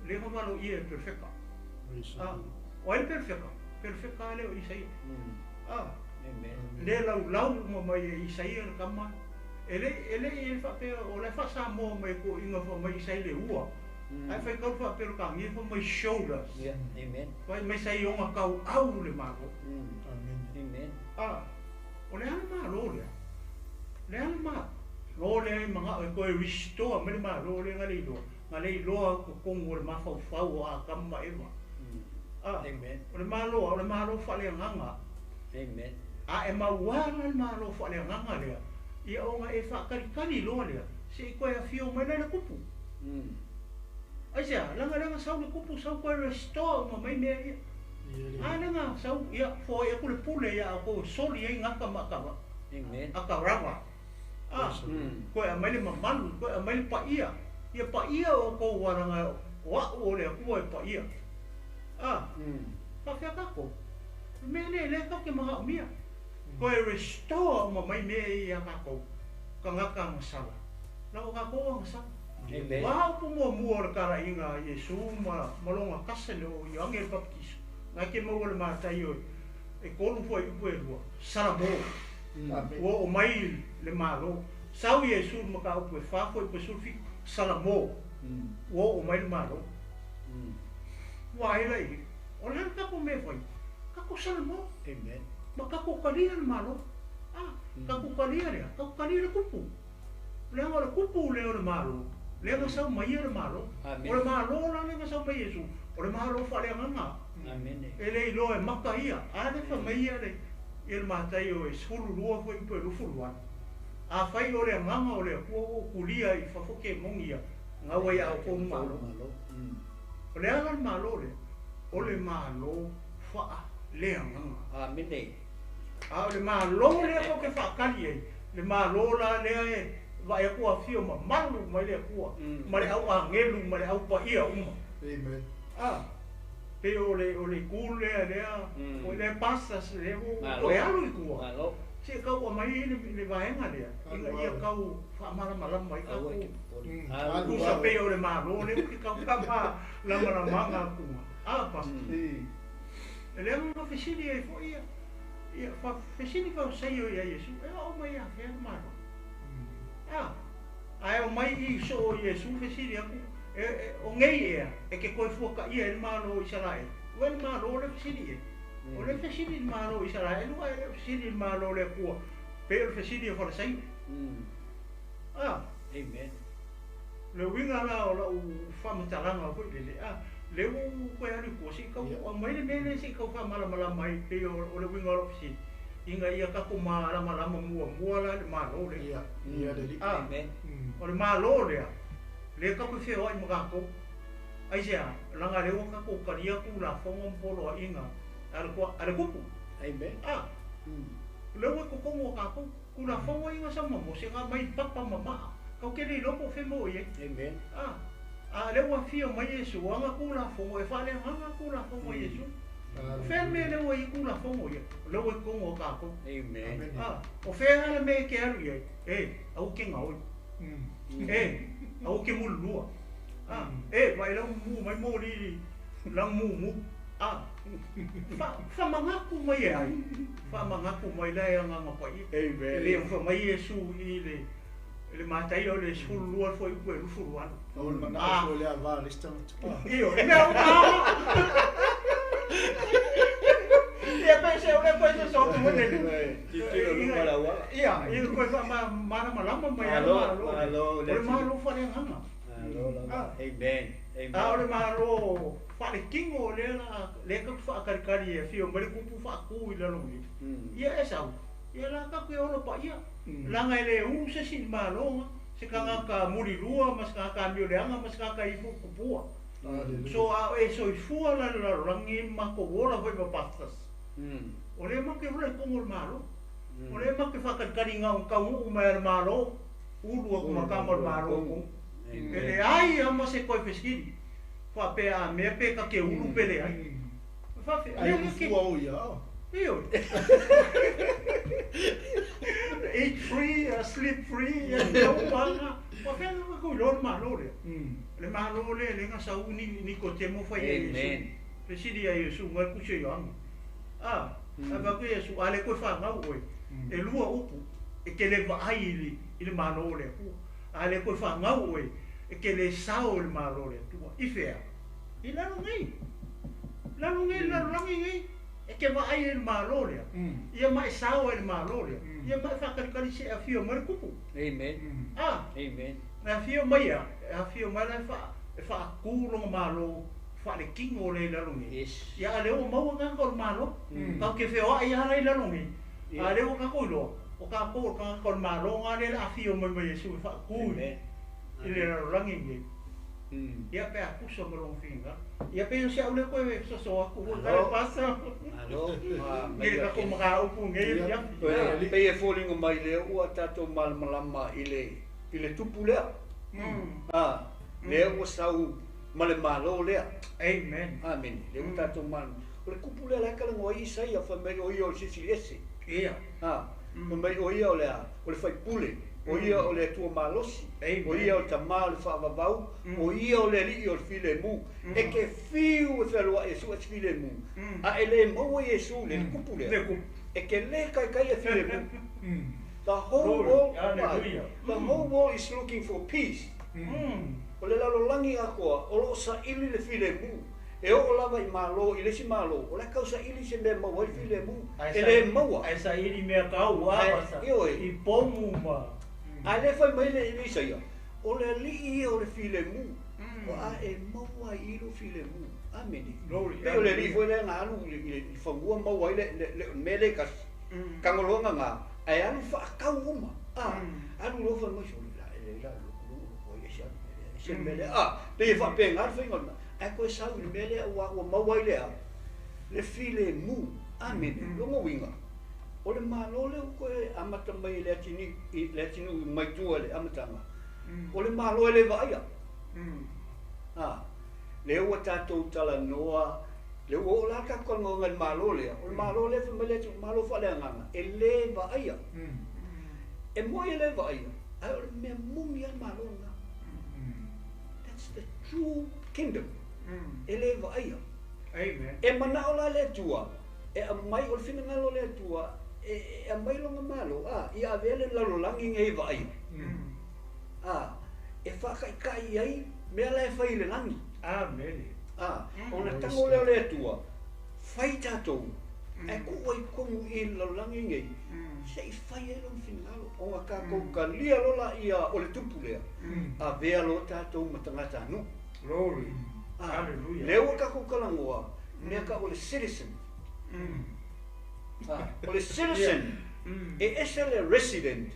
le mamalo ia e perfeka. O ele perfeka leo Isaia. Le lau ma mai e Isaia le kama. Ele whapea, o le whasa mo mai ko inga wha mai Isaia le ua. Ai whai kau whapea ka ngi wha mai shoulders. Wai mai sai onga kau au le mako. O le ana maa lo lea. Le ana maa. Lo lea mga e koe restore me le maa lo lea nga leiloa. Nga leiloa ko kongo le maa whau o a kama e ma. O le maa lo whalea nganga. A e mauana le maa lo whalea nganga lea. Ia o nga e whakarikani loa lea. Se i koe a fio mai le kupu. Aisea, langa sau le kupu sau koe restore ma mai mea ia. Nga sau ia fo e kule pule ia ko soli e ngaka makawa. Aka rawa. Koe a mai le mamalu, koe a mai le pa ia. Ia pa ia o ko waranga wa o le akua e pa ia. Pa fia kako. Me le kake maha mia. Koe restore ma mai mea ia kako. Ka ngaka ngasala. Lau kako ngasala. Wahau po mua le kara inga Iesu malonga kasele o i angel baptiso. Nga ke maua le Mataio e kolu fua i upu e lua. Sara mo. Ua o mai le malo. Sau Iesu maka upu e whafo i pesulfi sara mo. Ua o mai le malo. Ua e lai. O le kako me fai. Kako sara mo. Ma kako kalia le malo. Kako kalia lea. Kako kalia le kupu. Lea o le kupu leo le malo. Lea nga sau mai le malo. O le malo la lea nga sau mai Iesu. O le malo whale nganga. E le ilo e maka ia. A le wha mai ia le. E le Mataio e suru lua fo i pue lufu luan. A whai o le nganga o le kua o kulia i whafoke mongia. Nga wai au ko malo. O le ala le malo le. O le malo wha lea nganga. A le malo lea ko ke whakali e. Le malo la lea e. Vai a kua fio ma malu mai le kua. Ma le au angelu, ma le au pa ia uma. Pe o le kule lea, o le pasas le o e alu i kua. Se kau a mai le vaenga lea. Inga ia kau whamara malama i kau. Kusa pe o le malo le ki kau kapa lama manga kua. Pas. E lea mga whesini e fo ia. Ia whesini kau seio ia Iesu. E o mai a kea malo. Ai o mai i so o Iesu whesiri aku o ngei ea e ke koe fuaka ia e malo i Sarae. Ua e malo le whesiri e. O le whesiri malo i Sarae, lua e whesiri malo le kua. Pe o whesiri e wharasai. Le winga la o la u whamataranga koe lele. Le u koe anu kua si kau o mai le mele si kau whamalama mai pe o le winga o la whesiri. Inga ia kako malama mua la le malo le. Ia le li. O le malo lea. Le kako whio ai makako. Ai sea, langa leo kako karia ku la fonga mpolo a inga. Ale kupu. Leo e kukongo kako. Ku la fonga inga sa mamo. Se nga mai papa mama. Kau kere lopo femo ie. Leo a whio mai Iesu. Anga ku la fonga. E whale hanga ku la fonga Iesu. Whenme leo i kula whongo ia, leo i kongo kako. O whenhana me ke alu ia, au ke ngaoi. Au ke mulua. Vai lau mu, mai mo riri, lau mu. Whamangaku mai e ai. Whamangaku mai lai anga ngapai. Le whamai Iesu i le Mataio le sulua foi u e rufu ruan. O le manga o le ava le sta. Io, e mea ia pese o le pese so tu mene. Ia, ia ko fa mana malama mai malo. Le malo fa le hanga. Amen. O le malo fa le kingo le ka fa karikari e fio mari ku fa ku i la longi. Ia esa. Ia la ka ku o pa ia. La ngai le u se sin malo. Se ka muri rua, mas ka mio leanga, mas ka ifu kupua. Hallelujah. So so ifua la rangi mako ora foi pastas. Ole ma ke ora kongol malo. Ole ma ke whakakaringa o kau mai malo. Ulu aku makamol malo ko. Ele ai ama se koi pesquiri. Fa pe a me pe ka ke ulu pele ai. Fa fe Ai o fua o ia. Io. Eat free, sleep free, no panga. Fa fe no ko lor malo le. Le malo le nga sa uni ni ko temo fa ye. Amen. Pesidi ai su ngai ku se yang. Aba ko ye su ale ko fa nga oi. E lua upu e ke le vai ile malo le ku. Ale ko fa nga oi. E ke le sao le malo le tu. Ifea. Ila no ngai. La no ngai. E ke vai il malo le. Ia mai sao il malo le. Ia mai fa kali se a fio mar kupu. Amen. Amen. Na fio mai a fio mai fa kulo malo fa le kingo le la lungi. Ya le o mau nga ko malo. Ka ke feo ai ala la lungi. A le o ka ko lo. O ka ko malo nga le a fio mai Yesu fa ku. Ile la lungi ngi. Ya pe a kuso mo long finga. Ya pe se ule ko e so aku ka pasa. Alo. Ile ka ko maka upu ngi ya. Pe e falling mai le o tato mal malama ile tupu lea. Lea o sau male malo lea. Amen. Amen. Le o tato mal. O le kupu lea la kala ngoi isa ia fa mai o ia o sisi ese. Ia. O mai o ia o lea o le fai pule. O ia o le tua malosi. O ia o tama o le whaavavau. O ia o le li o le file mu. E ke fiu e whelua e su e file mu. A e le mau e su le kupu lea. E ke le kai e file mu. The whole world is looking for peace. O le lalolangi a koa, o lo sa ili le file mu. E o lava i malo, i le si malo. O le kausa ili se me maua i file mu. E le maua. Ai sa ili mea kau wawasa. I pomu ma. A le fai mai le ili sa ia. O le li o le file mu. O a e maua i ilo file mu. Ameni. Pe o le li foi le nganu i whangua maua i le mele kas. Kangolonga ngā. Ai anu whaakau uma. Anu lofa mai so la e la o e se mele. Pe e whape ngā whainga. Ai koe sau i mele o maua i lea. Le file mu. Amen. Longo winga. O le malo le koe amata mai le atinu mai tua le amatanga. O le malo le vaia. Le ua tātou tala noa. Le ua la ka konga ngal malo le. O le malo le famile tu malo fa le nganga. E le vaia. E moi le vaia. Ai o me mumi al malo nga. That's the true kingdom. E le vaia. Amen. E mana ola le tua. E a mai o fina ngalo le tua. E a mai longa malo. Ia avele lalolangi ngai vaia. E whakaikai ai. Mea lai whai le langi. Amen. Ona tango leo le tua. Whai tātou. E kua i kongu i lalolangi ngai. Se i whai e lon finalo. Onga ka kou ka lia lola ia o le tupu lea. A vea lo tātou matangata anu. Glory. Hallelujah. Leo ka kou kalangoa. Mea ka o le citizen. O le citizen. E ese le resident.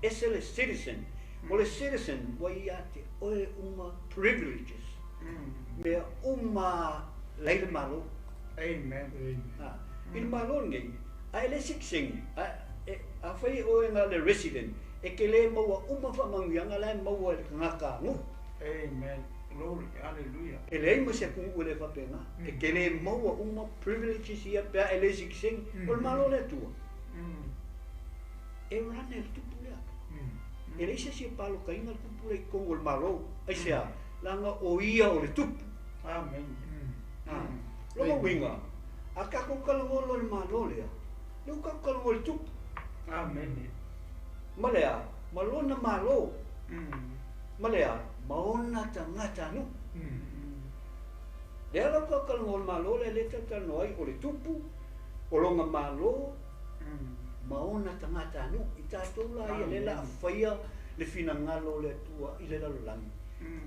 Ese le citizen. O le citizen wa ia te oe uma privileges. Mea uma leile malo. Amen. Il malo ngai. Ai le sixing. A whai oe ngā le resident. E ke le maua uma whamangianga le maua le ngaka ngu. Amen. Glory. Hallelujah. E le ima se kungu le whapenga. E ke le maua uma privileges ia pia e le sixing. O le malo le tua. E rane le tupu lea. E le isa si palo ka inga le tupu le kongo le malo. Ai sea. Langa o ia o le tupu. Amen. Longa winga. A kako kalangolo le malo lea. Leu kako kalangolo le tupu. Amen. Malea. Malona malo. Malea. Maona tangata nu. Lea lau kako kalangolo le malo le tata noai o le tupu. O longa malo. Maona tangata nu. I tātou la ia le la whaia le fina ngalo le tua i le lalolangi.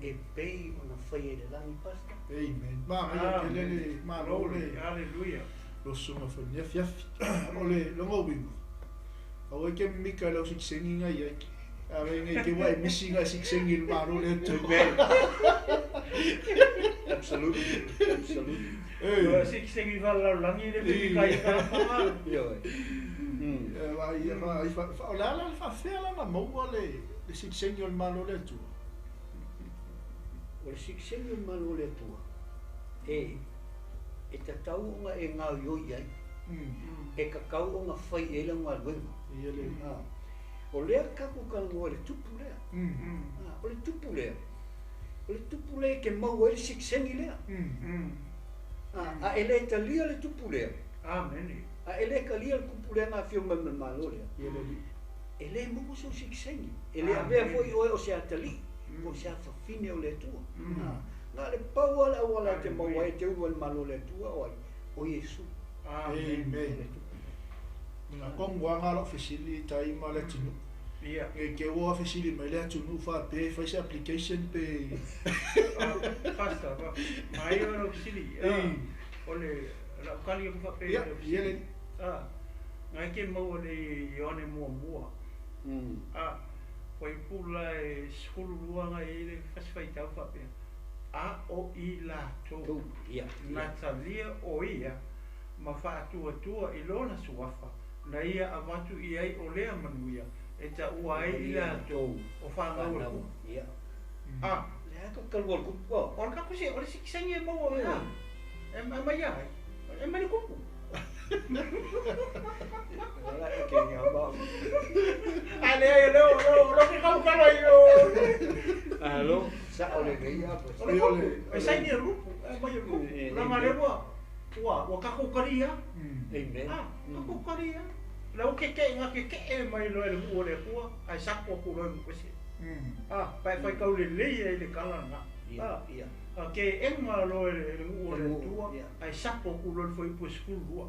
E pei ona whaia le langi pasta. Amen. Ia ke lele malo le. Hallelujah. Lo sunga whania fiafi. O le longa wingu. Au ke mika lau siksengi ngai ai. ngai ke wai missing a sikseng il malo le tu. Absolutely. Sikseng i langi le pe kai ka pa. Yo. Vai fa la fa fela na mo le sikseng il malo le tu. O le sikseng il malo le tu. E ta tau nga e ngau yo ai. E ka kau o nga fai e la ngā luenga. O lea kaku ka ngō le tupu lea. O le tupu lea. O le tupu lea ke mau e le siksengi lea. A e le ta lia le tupu lea. Amen. A e le ka lia le kupu lea ngā whio mai malo lea. E le mungu so siksengi. E le a mea foi oe o se atali. O se a whawhine o le tua. Ngā le pau ala wala te mau e te ua le malo le tua o Yesu. Amen. Nga kongwa ngā lo fesili tai ma le tunu. Nge ke ua fesili mai le tunu wha pe whaise application pe. Pasta, mai o lo fesili. O le laukali o wha pe. Iele. Ngai ke mau le ione mua. Wai pula e skulu luanga e le whaswai tau wha pe. A o I la tō. Natalia o ia. Ma wha atua I lona suafa. Na ia avatu I ai o lea manuia. E ta ua ai I la tō. O whangau le ku. Lea ka kalua le kupu. O ka kusi, o le sikisangi e mau o ea. E mai ai. E mani kupu. Wala e ke ngā mau. Ale ai leo ke kau kala I o. Alo, sa o le gei apa. O le kupu. E sai ni rupu. E mai o kupu. Ranga lewa. Wa kakokaria. Amen. Kakokaria. Lau ke ngā ke mai loe le mua le kua. Ai sako ku loe mkwesi. Pai kau le leia I le kalanga. Ke enga loe le mua le tua. Ai sako ku loe foi pu skulu lua.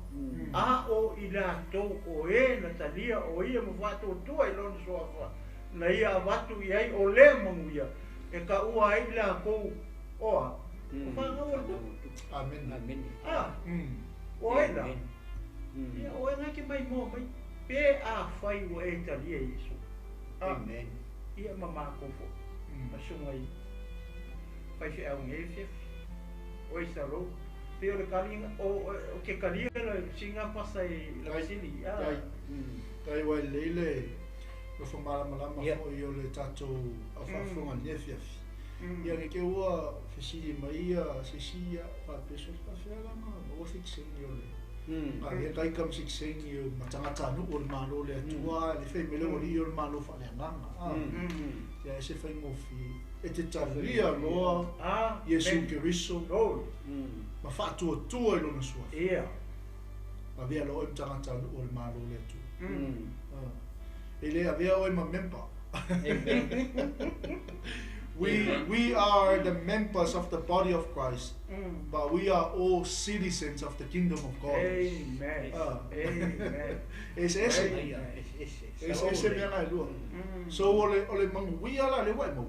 A o I la tau o e Natalia o ia mwhatu o tua I lona soafa. Na ia watu I ai o le manguia. E ka ua ai la kou oa. Whangau o tua. Amen. Oe la. Oe ngā ke mai mō mai. Pe a whai o e talia Yesu. Amen. Ia mama kofo. Masunga I. Whai se au ngei whiawhi. Oe sa rou. Pe o le kalinga. O ke kalinga la singa pasa I la sili. Tai wai leile. Rofo malama fo I o le tatou a whawhunga ne whiawhi. Ia ke ua fesili mai se sia pa peso pa fela ma o fixing o le. Ia kai kam fixing o matangata no o malo le tua le fe mele o rio malo fa le nanga. Ia se fai mo fi e te talia loa Yesu Kiriso. Ma fa tu tu lo na sua. Ia. Ma via lo matangata no o malo le tu. Ele avea o ma member. We are the members of the body of Christ, but we are all citizens of the kingdom of God. Amen. Amen. Ese mea ngai lua. So ole manguia la le wai mau.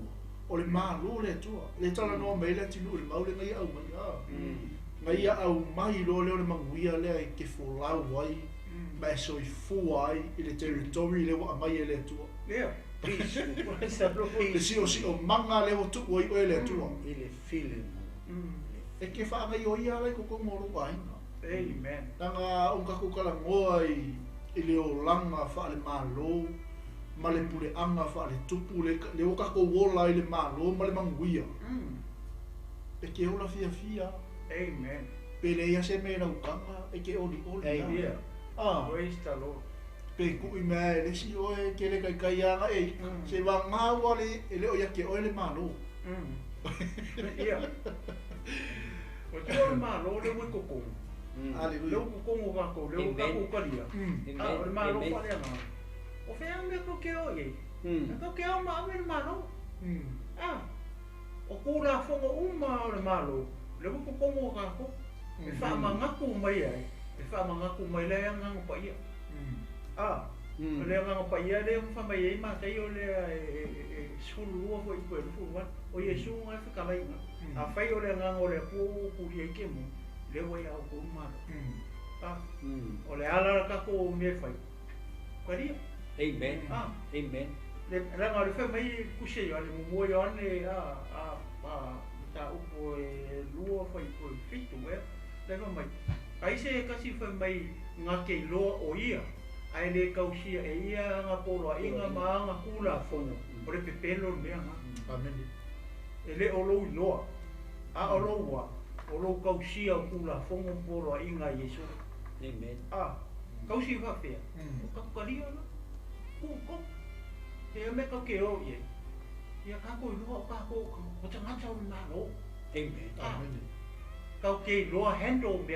Ole malo le tua. Le tala noa mai le tinu ole mau le ngai au mai. Ngai au mai lo le ole manguia le ke folau wai. Ma so I fuai I le territory le wa mai le tua. Yeah. Le si o manga le o tu o I le tua. Ile feeling. E ke wha ngai o ia lai koko moro waina. Amen. Nanga unka kukala ngoa I le o langa wha le malo. Ma le pule anga wha le tupu le o kako wola I le malo ma le manguia. E ke ola fia. Amen. Pe le ia se mea ukanga e ke oli. Amen. Praise the Lord. Pe kui mea le si oe ke le kai anga e se wa ngā wale e le o ia ke oe le malo. Ia. O te o le malo le ui kokongu. Le o kokongu wako, le o kako kalia. O le malo wale anga. O whea me ko ke o ye. Ko ke o maa me le malo. O kura whonga uma o le malo. Le o kokongu wako. E wha mangaku mai ai. E wha mangaku mai le anga pa ia. O le anga pa ia le mwha mai ei mātai o le skulu lua fo I koe lufu wan. O Yesu ngai whakalai nga. A whai o le anga o le kūri e ke mu. Le wai au kūru mara. O le ala kako o me whai. Karia. Amen. Amen. le ranga le fe mai kuse yo le mo yo ne a ta upo e lua foi foi fitu le mai ai se kasi fe mai ngake lo o ia ai le kausia e ia nga polo inga ma nga kula fono o le pepelo me nga Amen. ele o lo loa a o lo wa o lo kausia kula fono polo inga Yesu Amen. kausi fa fe o ka kalia na ko e me ka ke o ye ia ka ko lo ka ko tanga tau na lo Amen. Amen. ka ke lo handle me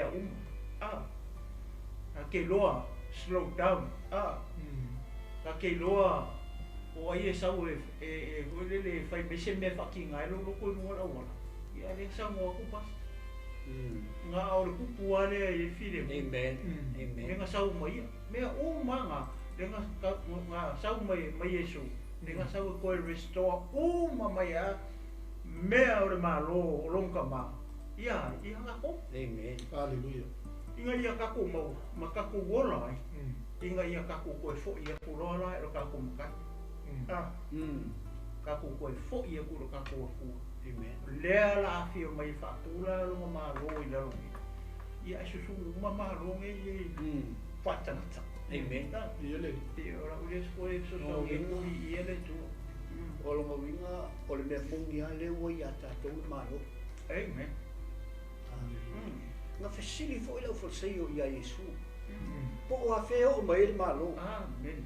ke lo slow down ka ke lo o ai sa o e le fai bese me fucking ai lo ko no ora ora ia le sa mo ku pas nga o le kupu ale e file Amen. Amen. nga sa o mai me o manga nga sa o mai Yesu nga sa o ko restore o mai a me o le malo o longa ma ia nga ko Amen. Hallelujah. inga ia ka ko mau makako wola ai inga ia ka ko ko fo ia purola e ka ko makai ka ko ko fo ia ko ka ko fu Amen. le la fi mai fa pula lo ma lo i la lo ia su ma lo nge patana ta Amen. Ia le. e ora o le so e so so i ele tu O lo mawinga o le mea mungi a le ua i a tātou malo. amen Nga whesili fo i lau whalsei o i a Yesu. Po o a whea o mai le malo. amen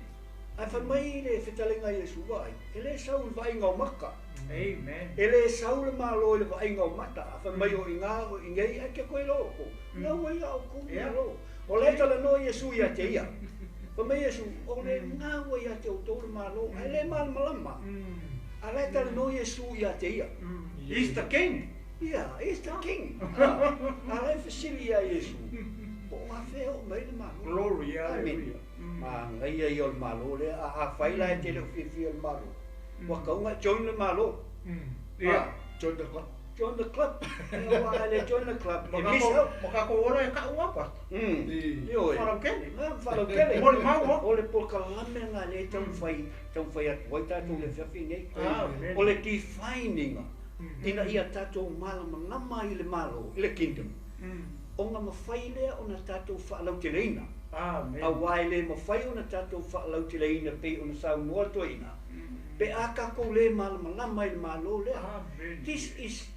Ai wha mai le whetalenga Yesu vai. E le sau le vai ngau maka. amen E le sau le malo le vai ngau mata. A wha mai o i ngā o i ngei a kia koe loko. Nga wai au ku malo. O le tala no Yesu i a te ia. Wha mai Yesu o le ngā wai a te o tō le malo. Ai le malama. A le tala no Yesu i a te ia. he's the king Yeah, he's the king. A le whesili a Yesu. Po a whea o mai le malo. glory Amen. hallelujah Ma ngai ai o le malo le a whaila e te leo whiwhi o le malo. Wa kaunga join le malo. yeah Join the club. Join the club. Wa le join the club. E misa. makako ora e ka uapa Yo e. Whalau kele. Whalau kele. Mo le mau. O le polka lame ngā le tau whai atu. Wai tātou le whiwhi nei. Amen. O le defininga. Ina ia tātou malama ngama i le malo. I le kingdom. O ngā mawhai lea o na tātou FAALAUTELEINA. amen A wai le mawhai o na tātou FAALAUTELEINA pe o na sau noa toina. Pe a kako le malama ngama i le malo lea. amen This is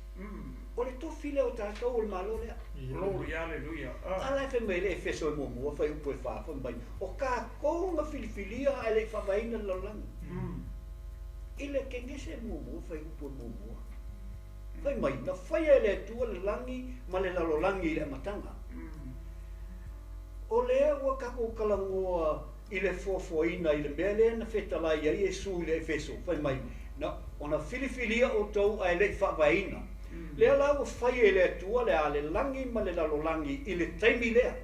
o le tofi leo tātou o le malo lea. glory hallelujah Ala e whemei le e wheso e mua whai upo e whaafa mbai. O ka konga filifilia a le whawaina laulangi. I le kengese mua whai upo e mua. Whai mai, na whai e le tua le langi ma le lalolangi i le matanga. O lea ua kako kalangoa i le fuafuaina i le mea lea na whetalai ai e su i le e wheso. Whai mai, na ona filifilia o tau a le whawaina. Lea lau whai e le tua le a le langi ma le lalolangi i le taimi lea.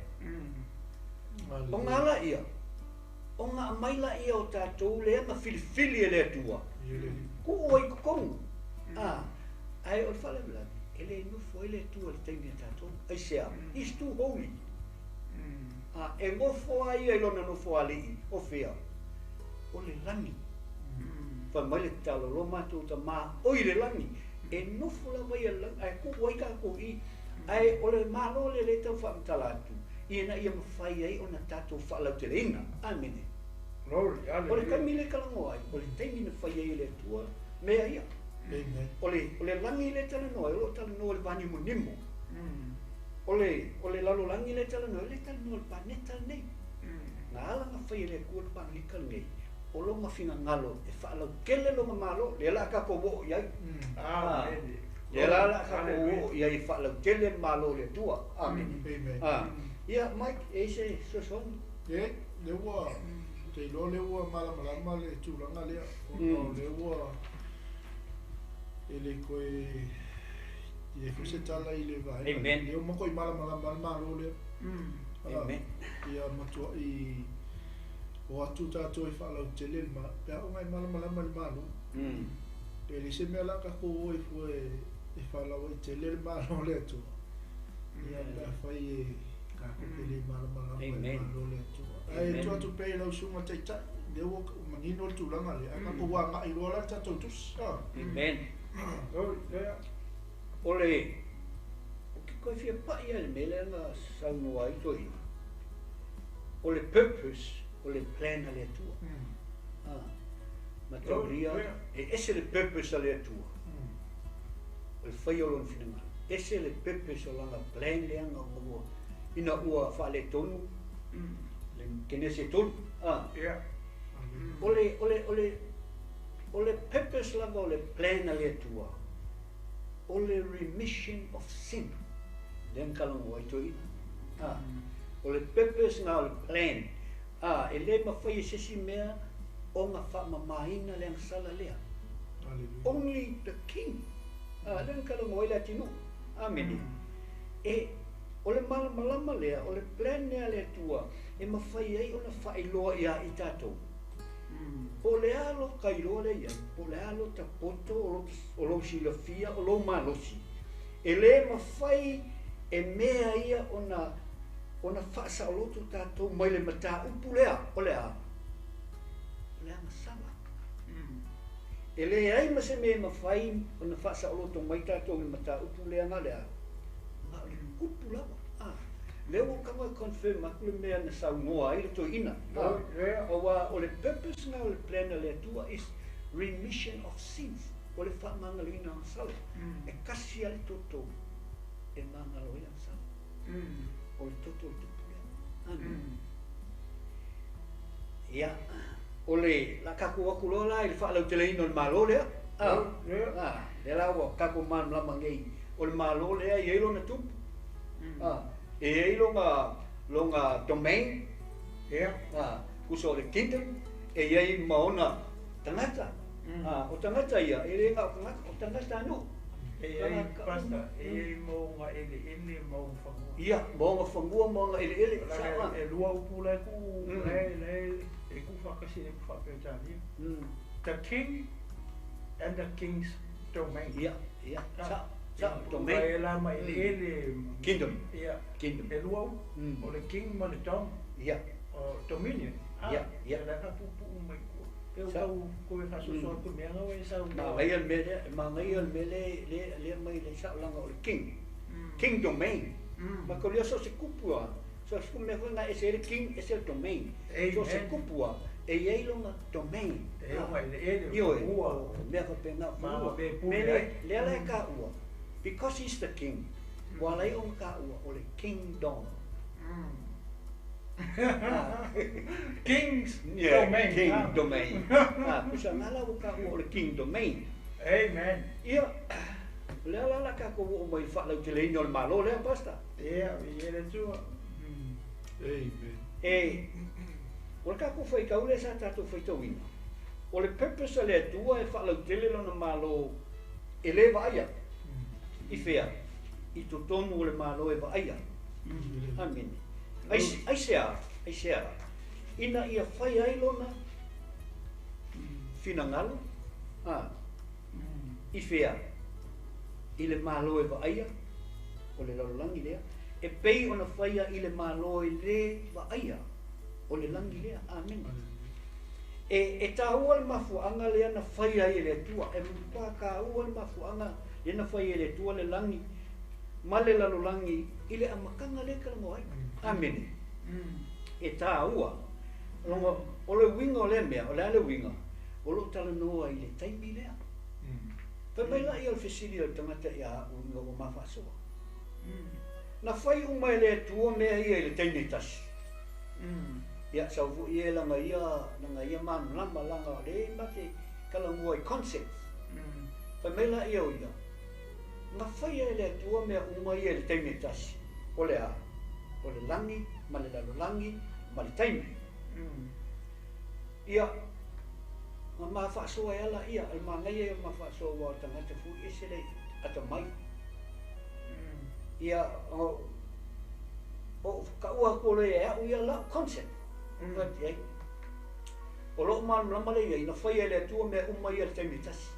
O ngā la ia. O ngā maila ia o tātou lea ma filifili e le tua. Ku oi kukongu. Ai o whale mlani. E le nufo e le tua le taimi a tātou. Ai sea, he's too holy. E ngofo ai e lona nufo ali o whea. O le langi. Wha mai le talo lo mātou ta mā oi le langi. E nufo la mai e langi. Ai ku oi ka ku i. Ai o le malo le le tau whaamtala atu. Ia ia mawhai ai o na tātou FAALAUTELEINA. Amene. glory O le hallelujah kaimile kalango ai. O le taimi na whai ai le tua. Mea ia. Amen. O le langi le tala noa. O le tala noa le vani munimo. O le lalo langi le tala noa. Le tala noa le paneta nei. Ngā ala ngā whai le kua le panlika nei. O lo mawhinga ngalo. E whaalau kele lo mamalo. Le ala kako wo iai. amen Le ala kako wo iai whaalau kele malo le tua. Amen. Amen. Ia, Mike, e se sosoni. E, le ua, te ilo le ua malama le tūranga lea. O le ua, e le koe, i e kuse tala i le vai. Amen. Le o mako i malama malo lea. Amen. Ia matua i, o atu tātou i FAALAUTELE ma, pea o ngai malama le malo. Pe le se mea laka ko o i fue, e FAALAUTELE le malo le atua. Ia pea fai e, kako pele malama Amen. malo le atua. Ai tu atu pei lau sunga tai tai, le o manino le tulanga le aka ko wa nga ilola tatou tus Amen. Ole ko fia pa ia le mele na sau no ai toi. Ole purpose, ole plan ale tua. Ma teoria e ese le purpose ale tua. Ole fai o lon finanga. Ese le purpose o langa plan le anga mo ina ua fa le tonu. Le kenese tonu. Ole purpose langa ole plan ale tua. Ole remission of sin. Den kalong wai toi. Ole purpose na ole plan. Ele ma fai sesi mea o nga fa mamaina le sala lea. Only the king. Den kalong wai latino. Amen. E ole malama lea, ole plan lea le tua. E ma fai ai ona fai loa ia i tatou. O le alo kailoa le ia, o le alo tapoto, o lo silafia, o lo malosi. E le ma fai e mea ia ona whaasa o loto tātou mai le mata upu lea, o lea. O lea masala. E le ai ma se mea ma fai ona whaasa o loto mai tātou le mata upu lea nga lea. Nga le upu lawa. Leo kama confirm aku le mea na sau noa ai le to ina. O le purpose na o le plan le tua is remission of sins. O le wha mangalina ang sala. E kasi ale toto e mangaloina ang sala. O le toto le tupu lea. Ia, o le la kaku waku lola i le FAALAUTELEINA o le malo lea. Le lawa kaku man lama ngei. O le malo lea i eilo na tupu. E ei longa domain, kuso le kingdom, e ei maona tangata. O tangata ia, e renga o tangata anu. E ei pasta, e ei maunga ele maunga whangua. Ia, maunga whangua, maunga ele. E lua upu le ku, e ku whakasi e ku whakatani. The king and the king's domain. Ia, domain. E lama ele kingdom. Ia. Kingdom. E lua o le king ma le dom. Ia. O dominion. Ia. E la ka pupu mai ko. E o ko e faso so ko me nga e sa. Ma ngai al mele le mai le sa langa o le king. King domain. Ma ko le so se kupua. So se me nga e se king e se domain. So se kupua. E ei longa domain. E o mai ele. Io me ko pena ua. Mele le ala ka ua. Because he's the king. Walai on ka ua o le kingdom. King's domain. King domain. Kusa ngala o ka ua o le king domain. Amen. Ia. Le ala ka ko o mai FAALAUTELEINA o le malo le pasta. Ia, ele tua. Amen. O ka ko foi ka ule sa tatu foi tawina. O le purpose le tua e FAALAUTELEINA na malo ele vaia. I fea, i to tonu o le malo e vaia. Amen. Ai sea. Ina ia whai ailona finangalo. I fea, i le malo e vaia, o le lalolangi lea. E pei ona whaia i le malo e le vaia, o le langi lea. Amen. E tā ua le mafuanga lea na whai ai le tua. E mpā ka ua le mafuanga Ina fai ele tua le langi, male lalo langi, ile amakanga le kalango ai. Amen. E tā ua, o le winga o le mea, o le ale winga, o lo tala noa i le taimi lea. Pai mai la i al fesili al tangata i a winga o mawhasoa. Na fai umai le tua mea ia i le taimi tasi. Ia saufu i e langa ia manu lama langa le mate kalango ai concept. Pai mai la i au ia. Nga whai e le tua mea umai e le taimi tasi. O le a. O le langi, ma le lalo langi, ma le taimi. Ia. Ma mawhasoa e ala ia. Al mangai e mawhasoa wa tangata fu e se le ata mai. Ia. O ka ua kore e au ia la concept. O lo manu lama le ia. Ina whai e le tua mea umai e le taimi tasi.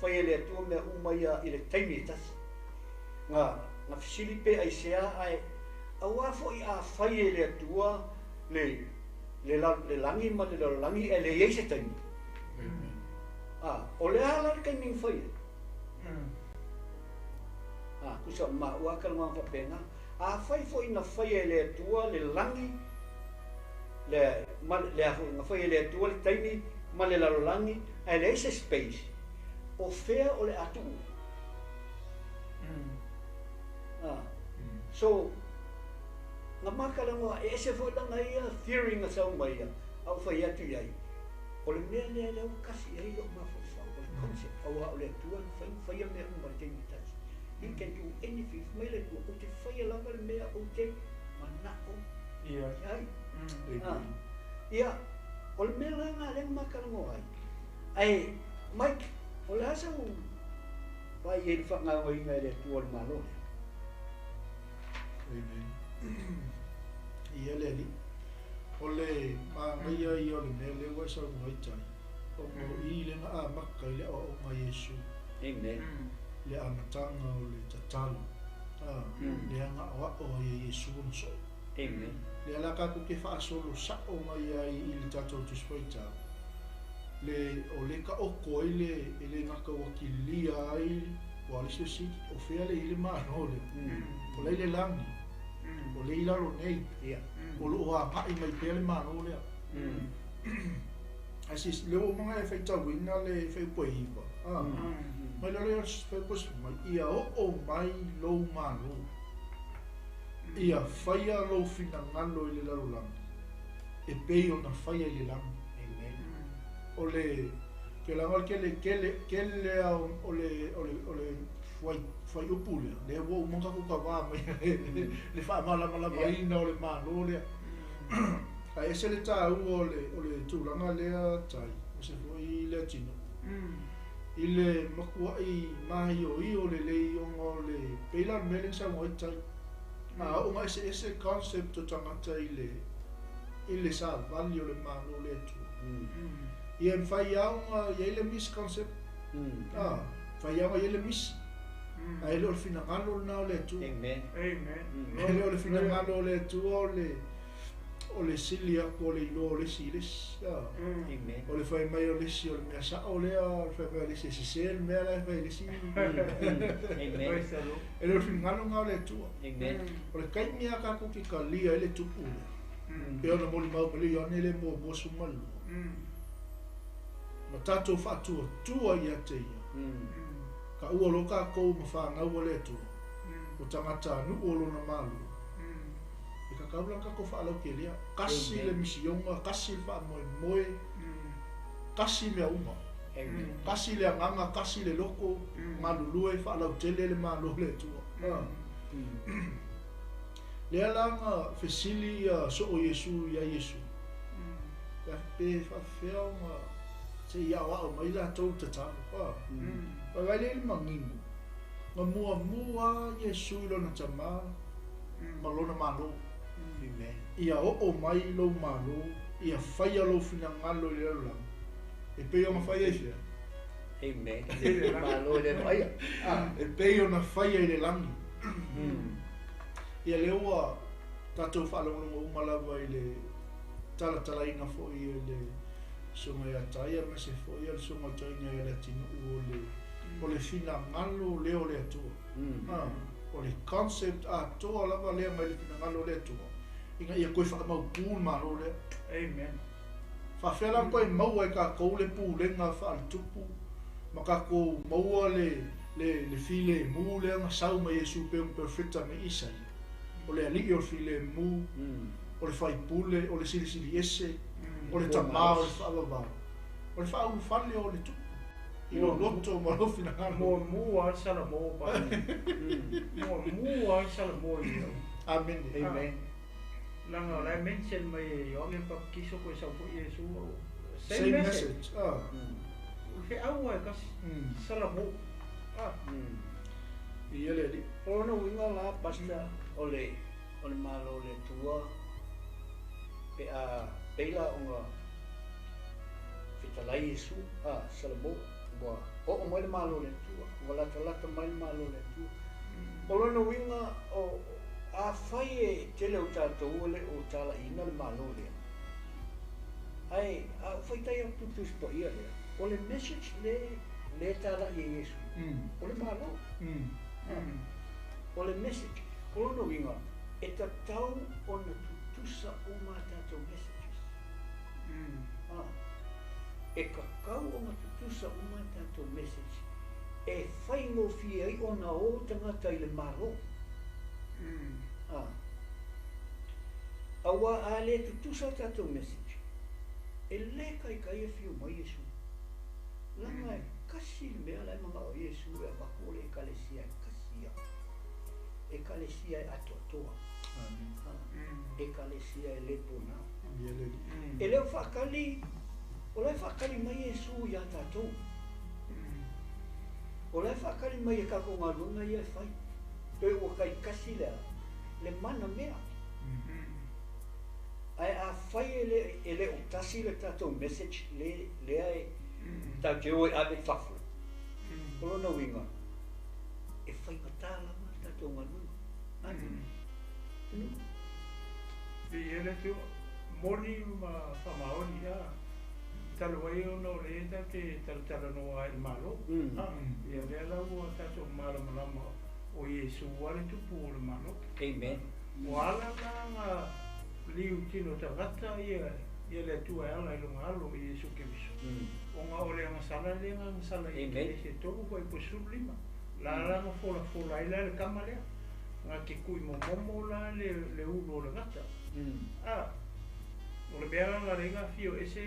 Whai ele atua mea umaia i le taimi e tasi. Nga fisili pe ai sea ai. Aua fo i a whai ele atua le le langi ma le langi e le yeise taimi. O le ala kai ning fai. Kusa ma wakal ma fapenga. Fai fo ina fai e le tua le langi le nga fai e le tua le taimi ma le langi e le yeise space. O fea o le atu. So nga makalango e se fo tanga ia theory nga sa mai au fai atu ia o le mea le kasi ai lo ma fa o concept au o le tua fai me un mai temi tas you can do anything mai le tu o te fai la le mea o te manako ia ia o le mea nga le makalango ai Mike o le asa o vai e fa nga o inga le tua le malo ia le ole ma ia ia le mele wa sa mai tai o I le na maka le o ma Yesu amen le amatanga o le tatalu le anga o Yesu so amen le ala ka ku ke fa solo sa o mai ai I le tato tu spoita le o le ka o ko ile nga ka wakilia ai wa le si o fea le ile ma no le o le langi o le ila lo nei o lo a pai mai pele mano le asis le o mga e feita winga le fe poi ba mai le fe pos mai ia o mai lo mano ia faia lo fina ngalo ile la lo e pei ona faia ile la o le que la mal que le o le foi o pule le wo monga ku ka va le fa mala mai no le mano le a ese le ta o le tu la ngale tai o se foi le tino ile makua I mai o le o le pela mele sa mo tai o mai ese concept to tangata ile sa value le mano le tu ia fai au ia le misconcept fai au ia le mis ai lo fina ngalo na le tu amen ele o fina ngalo le tu o le silia ko le lo le siles amen o le fai mai o le si o le sa o le fai mai le si se me la fai le si amen ele o fina ngalo le tu amen o le kai mia ka ko ki ka lia ele tu pu pe ona mo mau le yo ne le mo sumal ma tato fa tu ia te ia ka ua lo ka kou ma wha ngau le tu o tangata nu olo na malu e ka kaula ka ko wha alau ke lea kasi le misionga kasi wha moe kasi mea uma kasi le anganga kasi le loko malulue wha alau tele le malu le tu le alanga fesili so o Yesu ia Yesu ka pe wha whea se ia wa o mai la tau te tau vai le mangingo ma mua Yesu lo na tama ma lo na malo ia o mai lo malo ia fai lo fina ngalo le la e pe o ma fai ese amen malo le mai e pe o na fai le langi ia le o tato fa lo o mala vai le tala ina fo i le songa ya taia ma se fo ia songa taina ia le tinu o le fina ngalo le o le atu o le concept to lava le mai le fina ngalo le atu inga ia koe fa mau pul ma lo le amen fa fela koe mau e ka ko le pu le nga fa tupu ma ka ko mau le file mu le nga sau mai Yesu pe un perfecta me isai o le ali o file mu o le fai pule o le sili ese o le tamao o le fa o le fa u fale o le tu i lo loto ma lo fina mo mua sala mo pa mo mua sala mo amen amen langa la mention mai o le pa kiso ko sa fu Yesu same message fe awa ka sala mo i ele li o no winga la pasta ole malo le tua pe a pela onga fitalai Yesu salabo boa o mo le malo le tua wala tala mai malo le tua o no winga o a fai tele o tato ole o tala ina le malo le Ai, whaitai au tutus po ia lea. O le message le tala i Yesu. O le malo. O le message. O no winga. E ta tau o na tutusa o mātātou messages. E kakau o na tutusa o mātātou message. E whaingo fia i o na o tangata i le malo. Awa a le tutusa tātou message. E le kai e whio mai Yesu. Langa e kasi le mea lai mga o Yesu e wako le ekalesia e kasia. Ekalesia e atoatoa. Ekalesia e lepona. E leo whakali, o lai whakali mai Yesu i a tātou. O lai whakali mai e kako ngā runga i e whai. Pe o kai kasi lea, le mana mea. Ai a whai e le o tasi le tātou message le ai tau te oi ave whafu. Kolo na winga. E whai matala ma tātou ngā runga. I ele tu moni ma whamaoni ia. Talo wai o no le ta te tala no ai malo. Ia le lau o tātou malama o Yesu wale tupu o le malo. Amen. O ala nga liu tino tangata ia le tua ala i lunga alo i Yesu Keriso. O nga ole anga sala le nga sala i ke se toru ko i posulu lima. La nga fola i le kama lea. Nga ke kui momo la le ulo le gata. O le bea nga renga fio ese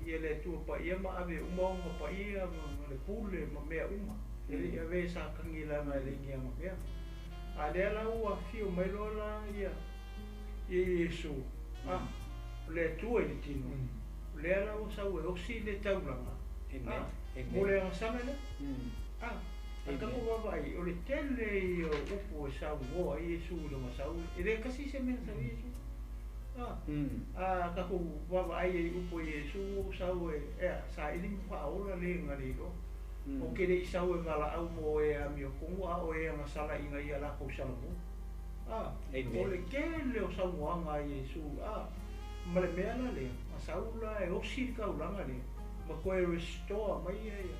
ia le tua pa ia ma ave umaunga pa ia le pule ma mea uma. Ia ve sa kangila nga le ngia ma mea. A le ala ua fio mailola ia Yesu. Le tua i tino. Le ala o sa ue osi le taulanga. Mo le anga sana le? A kako wawai, o le tele i o upu e sa ua i Yesu le masau. E le kasi se mea sa Yesu. Kako wawai i upu i Yesu sa ue, sa ili mwhaola le ngarilo. O kere i sa ue ngala au mo e a mio kongu a o e anga sala inga i ala kou salamu. O le kele o sa muanga i Yesu. Ma le mea la le, ma saula e osi kaulanga le. Ma koe restore mai e ia.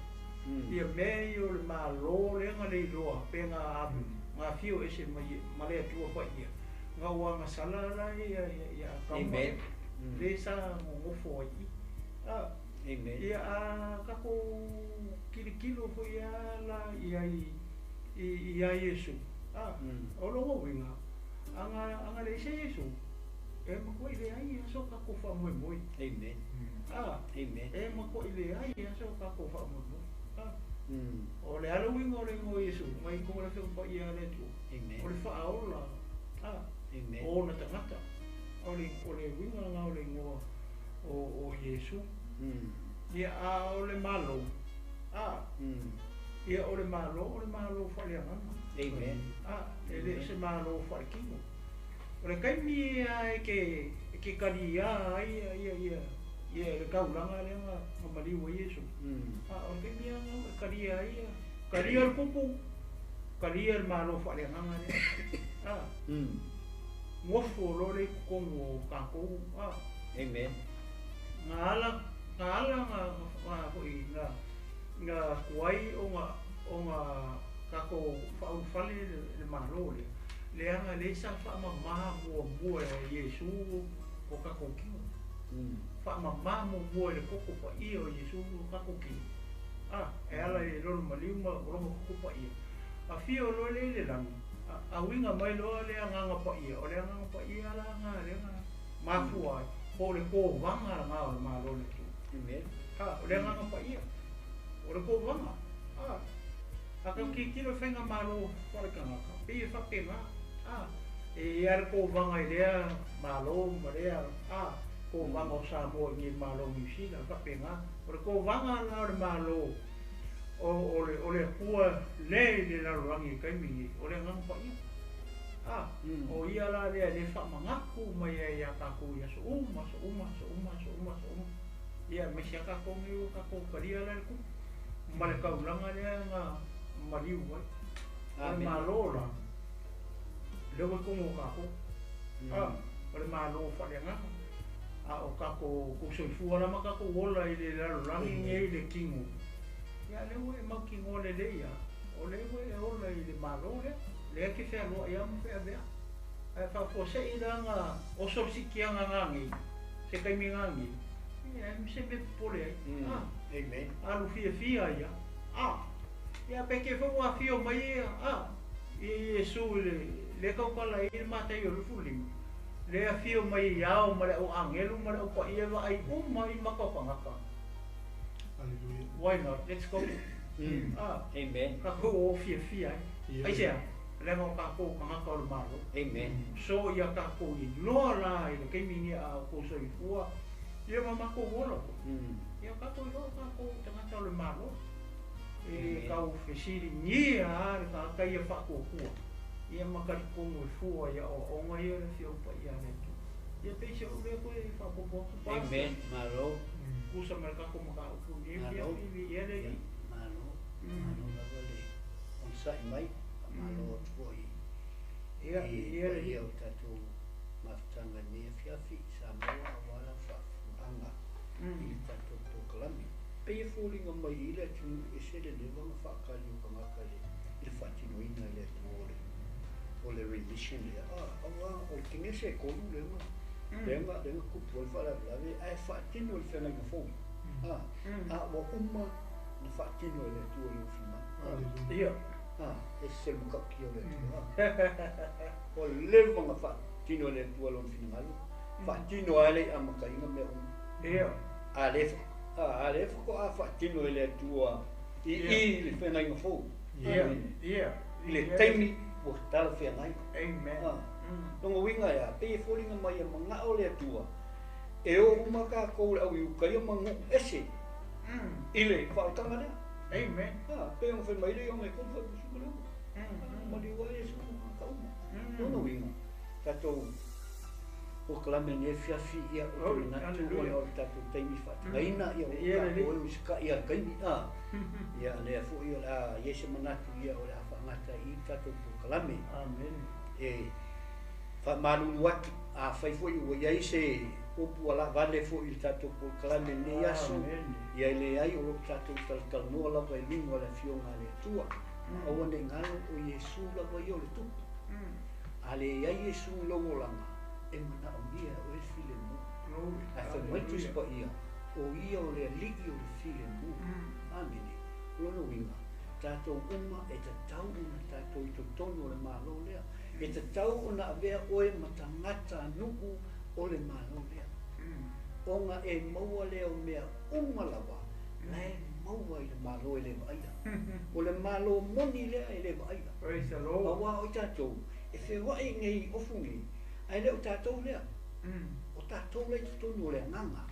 Ia mea i o le malo le nga le iloa, pe ngā abu. Ngā fio ese ma le atua pa ia. Ngā wanga sala la ia kauma. Le sa ngofo ai. Ia a kako kilikilo fo ia la ia Yesu. O longo winga. Anga le se Yesu. E mako i le ai aso kako wha moe moe. Amen. Amen. E mako i le ai aso kako wha moe moe. O le alo winga o le ngo Yesu. Mai kong le whio pa ia le tu. O le wha aola. O na tangata. O le winga nga o le ngo o Yesu. Ia o le malo. Ia o le malo whale angana. Amen. E le se malo whale kingo. O le kaimi e ke kari ia le kaulanga le nga maliu a Yesu. O le kaimi e kari ia. Kari al pupu. Kari al malo whale angana le. Ngofo lo le kukongo kako. Amen. Ngala nga hoi nga kuai o nga kako whaunwhale le malo le. Le anga le sa whaamama mua Yesu o kako kingo. Whaamama mua le koko pa ia o Yesu o kako kingo. E ala e lolo maliu ma rongo koko pa ia. A fio lo le rangi. A winga mai loa le anga pa ia. O le anga pa ia la nga le anga mafua. O le ko wanga nga o le malo le tu. O le anga pa ia. O le ko wanga. A ka kikiro whenga malo wharekanga ka. Pia whapenga. E ar ko wanga i lea malo ma lea. Ko wanga o Samoa ngi malo New Zealand whapenga. O le ko wanga nga o le malo. O le hua le laruangi kaimi. O le anga pa ia. O ia la lea le whamangaku mai ia kako ia so uma. Ia mesi a kako ngi o kako karia la ku. Ma le kaulanga lea nga maliu wai. O le malo la. Lewa kongo kako. O le malo whale ngaka. o kako soifua lama kako ola i le lalolangi ngei le kingo. Ia le ue mau kingo le leia. O le ue e ola i le malo le. Le ke whea loa ia mo whea vea. Ai whako se i ranga o sorsi anga ngangi. Se kaimi ngangi. Ia e se me pole ai. Amen. Alu fia ia. Ia peke whau fio mai ia. I Yesu le kaukala i le Mataio le fulinga. Le a fio mai iao ma le o angelu ma le o pa ia ai mai makapangaka. Hallelujah. Why not? Let's go. Amen. Kako o fia ai. Ai sea, le mo kako pangaka o le malo. Amen. So ia kako i loa la i le keimini a ko so i fua. Ia mamako wola. Ia kako i loa kako tangata o le malo. E kau fesiri nia le kai e whako kua. Ia makari kongo e fua ia o onga ia le fio pa ia netu. Ia peise o lea koe e whapopo. Amen. Malo. Kusa mele kako maka upu. Malo. Ia le i. Malo. Malo lava le. On sai mai. Malo o tuoi. Ia le i. Ia o tatu maftanga nia fiafi. Samoa awala whafuanga. I tatu pokalami. Pei fōlinga mai i le tu e se le lewanga whakali o pangakale. I le whatinoina i le tuore. O le remission lea. Awa, o kinge se kolu lewa. Lenga kupu o whala lawe. Ai whatino le whenga inga fōi. Wa uma na whatino le tuore o whima. Ia. E se mukaki o le tuore. O lewanga whatino le tuore o whingalo. Whatino ale amakainga mea uma. Ia. Alefa. Alefa ko a whatino le tuore. I le whenga inga fōi. Ia. Le taimi o tala whengai. Amen. Nonga winga ya, pe fōlinga mai a mga o le atua. E o umaka kou le au i ukai o mangu ese. Ile, whaotanga lea. Amen. Pe o whi mai le o me kou whai pusuka leo. Mali wai e suku ka uma. Nonga winga. Tatou o kalame ne fiafi ia o tole natu o tatou taimi whati. Ngaina ia o ka o usika ia kaimi. Ia lea fo ia la yese manatu ia o le a whaangata i tatou o kalame. Amen. Whamalulu atu a whai fo i ua iai se upu ala vale fo i tatou o kalame ne asu. Ia le ai o lo tatou talakal noa lava i lunga le fionga le tua. Aua ne ngalo o Yesu lava i o le tupu. Ale iai Yesu longo langa. E mana o mia o e file mu. A whamaitu spa ia. O ia o le liki o le file mu. Amene. Lono winga. Tatou uma e tatau una tatou i totono o le malo lea. E tatau ona avea oe matangata nuku o le malo lea. Onga e maua lea o mea umalawa. Lae maua i le malo e le vaia. O le malo moni lea e le vaia. Praise the Lord. Awa o tatou. E whewai ngei ofungi. Ai leo tatou lea. O tatou lea i totono o le nganga.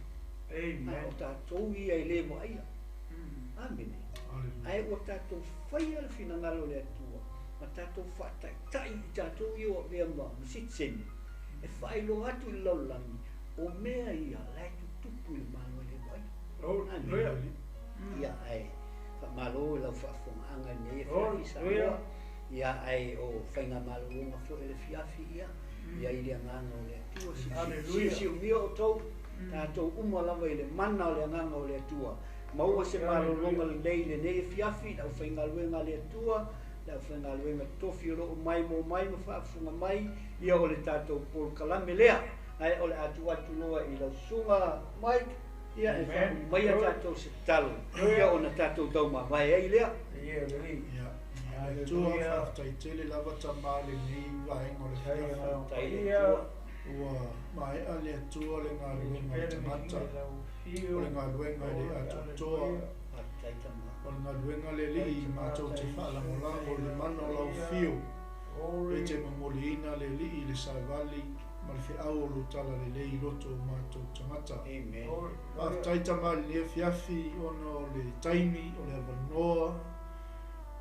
Amen. O tatou ia e le vaia. Amene. Ai o tatou whai ala whinangalo le atua. Ma tatou whatai tai i tatou i o mea ma msitseni. E whai lo atu i laulangi. O mea ia lai tutupu i malo le vai. Amene. Ia ai. Malo i lau whaafonga anga nei e whiafi Samoa. Ia ai o whainga malo longa fo e le fiafi ia. Ia i le anganga o le atua. Si o mia o tau. Tatou uma lava i le mana o le anganga o le atua. Maua se malo longa le nei le nei fiafi, lau whainga luenga le atua, lau whainga luenga tofi o loo mai mo mai ma whaafunga mai, ia o le tatou pol kalame lea, ai o le atu atu loa i lau sunga mai, ia e whamu mai a tatou se talo, ia o na tatou tau ma mai ei lea. Ia, really. Le tua whaftai tele lava tamale ni vaenga o le fiafi. Ia. Ua mai a le atua le ngā luenga i tamata. O le ngā luenga i le atotoa. O le ngā luenga le li i mātou te whaalangola o le mana o lau fio. E te mamoli ina le li i le saivali ma le whiau o lo tala le le i roto o mātou tangata. Whaftai tamale le fiafi ono le taimi o le avanoa.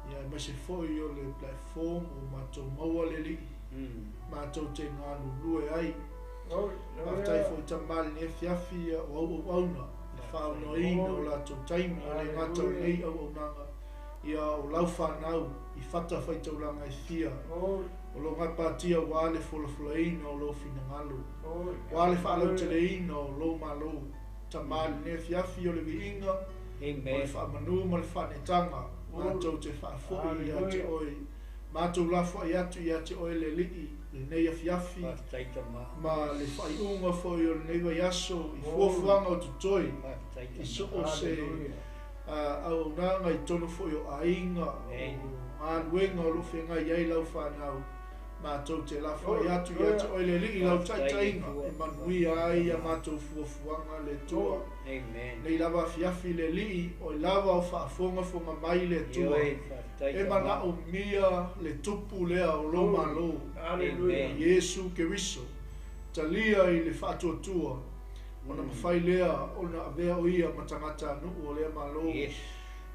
Ia mai se foi o le platform o mātou maua le li. Mātou te ngā lulue ai. Whaftai foi tamale le fiafi o au auna. Le whaonoina o lātou taimi o le ngātou nei au au nanga. Ia o lau whanau i whata whaitauranga i whia. o lo ngapatia wa le FAALAUTELEINA o lo finangalo wa le FAALAUTELEINA o lo malo tamali ne fiafi o le viinga o le whaamanu ma le whanetanga mātou te whaafoi ia te oi mātou lafo i atu ia te oi le lii le nei a fiafi ma le whaiunga foi o le neiwa yaso i fuafuanga o tutoi i so o se au nanga i tonu foi o ainga o aluenga o lo whenga iai lau whanau mātou te lafo i atu ia te oi le lii lau taitainga e manuia ai a mātou fuafuanga le tua nei lava fiafi le lii o lava o whaafonga fonga mai le tua e mana o mia le tupu lea o lo malo Yesu Keriso talia i le whaatuatua ona mawhai lea ona avea o ia matangata nuu o lea malo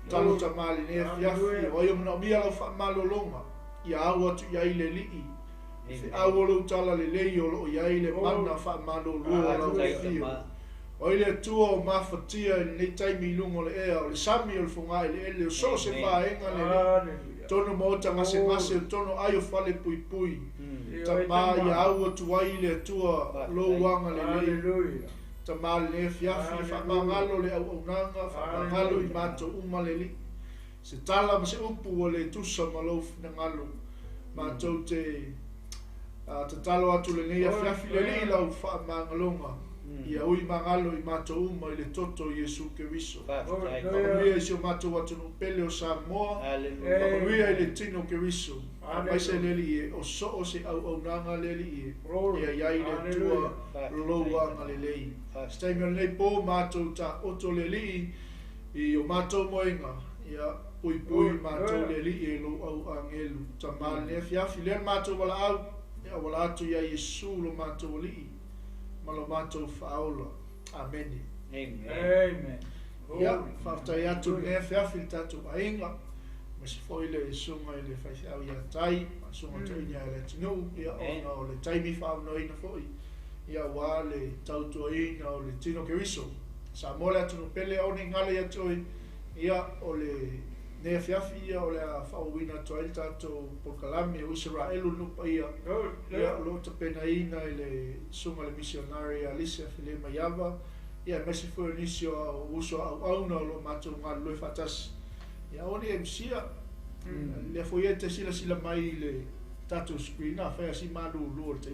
talo tamali ne fiafi o ia mana o mia lau whaamalolonga ia au atu iai le lii se au o lo tala le lei o lo iai le mana whaamalolua o lau fio o ile tua o mawhatia i nei taimi ilungo le ea o le sami o le whungai le ele o so se whaenga le tono mota ngase ngase o tono ai o whale pui pui ta mā ia au o tuai le tua lo wanga le lei ta mā le fiafi whamangalo le au nanga whamangalo i mato uma le li se tala ma se upu o le tusa ma lo ngalo matou te talo atu le nei a fiafi le li lau whamangalonga ia ui mangalo i matou uma i le toto Yesu Keriso whakanuia i sio matou atu no pele o Samoa whakanuia i le tino Keriso mai se leli e o so o se au nanga leli e ia iai le tua louanga le lei stai mea nei po matou ta oto le li i o matou moenga ia pui pui matou le li e lo au angelu ta male ne fiafi le matou wala au ia wala atu ia Yesu lo matou li malo matou whaola. Amen. Amen. Ia, whaftai atu ne fiafi tatu ainga. Masi foi le sunga i le whaisau ia tai, sunga tuinia le tinu, ia ona o le taimi whaonoina foi. Ia wā le tautuaina o le tino Keriso. Sa mole atu no pele au ni ngale atoi, ia o le ne fiafi ia o le a whauina toa tatu Pokalami o Israelu nupa ia lo ta penaina i le sunga le misionari Alicia Filema Yava ia mesi foi inisio o uso au lo matou ngā lue whatas ia oni e msia le foi e te sila mai le tatu screen a whea si manu lua te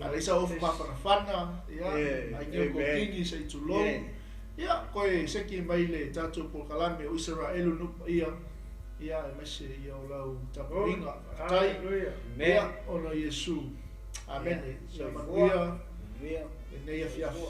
a leisa ofu mawhanawhana ia a ngeo kokingi se i tulou ia koe seki mai le tatu Pokalami o Israelu nupa ia e mese ia o lau tapuinga tai ia ona Yesu amen ia manuia e nei a fiafi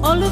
Ole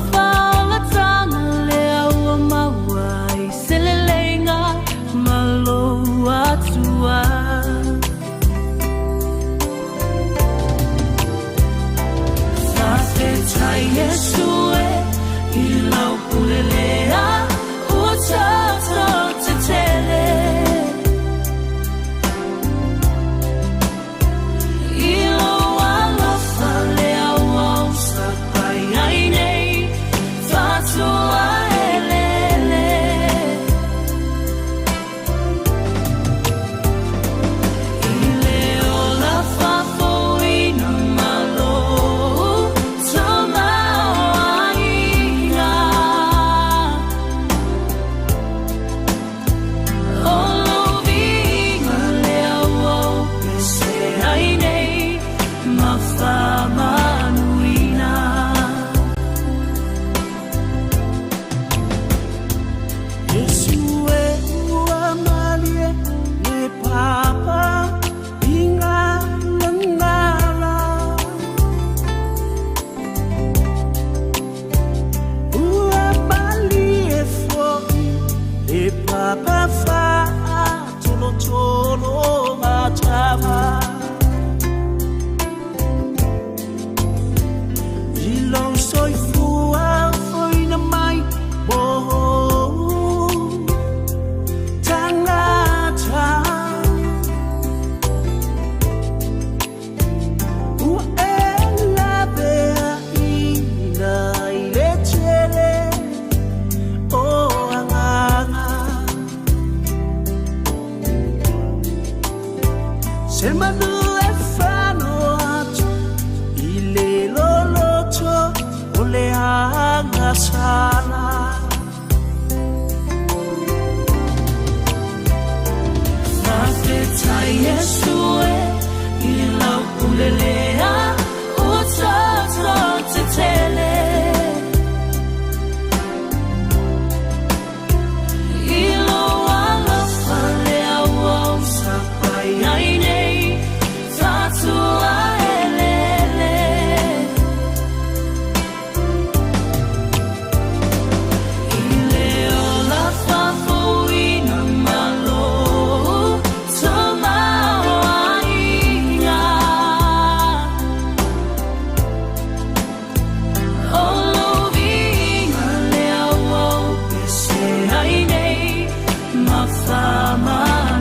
Se manu e whano atu I le loloto o le anga sala Nā te tai Yesu e I lau kulelea o tata te tele Mama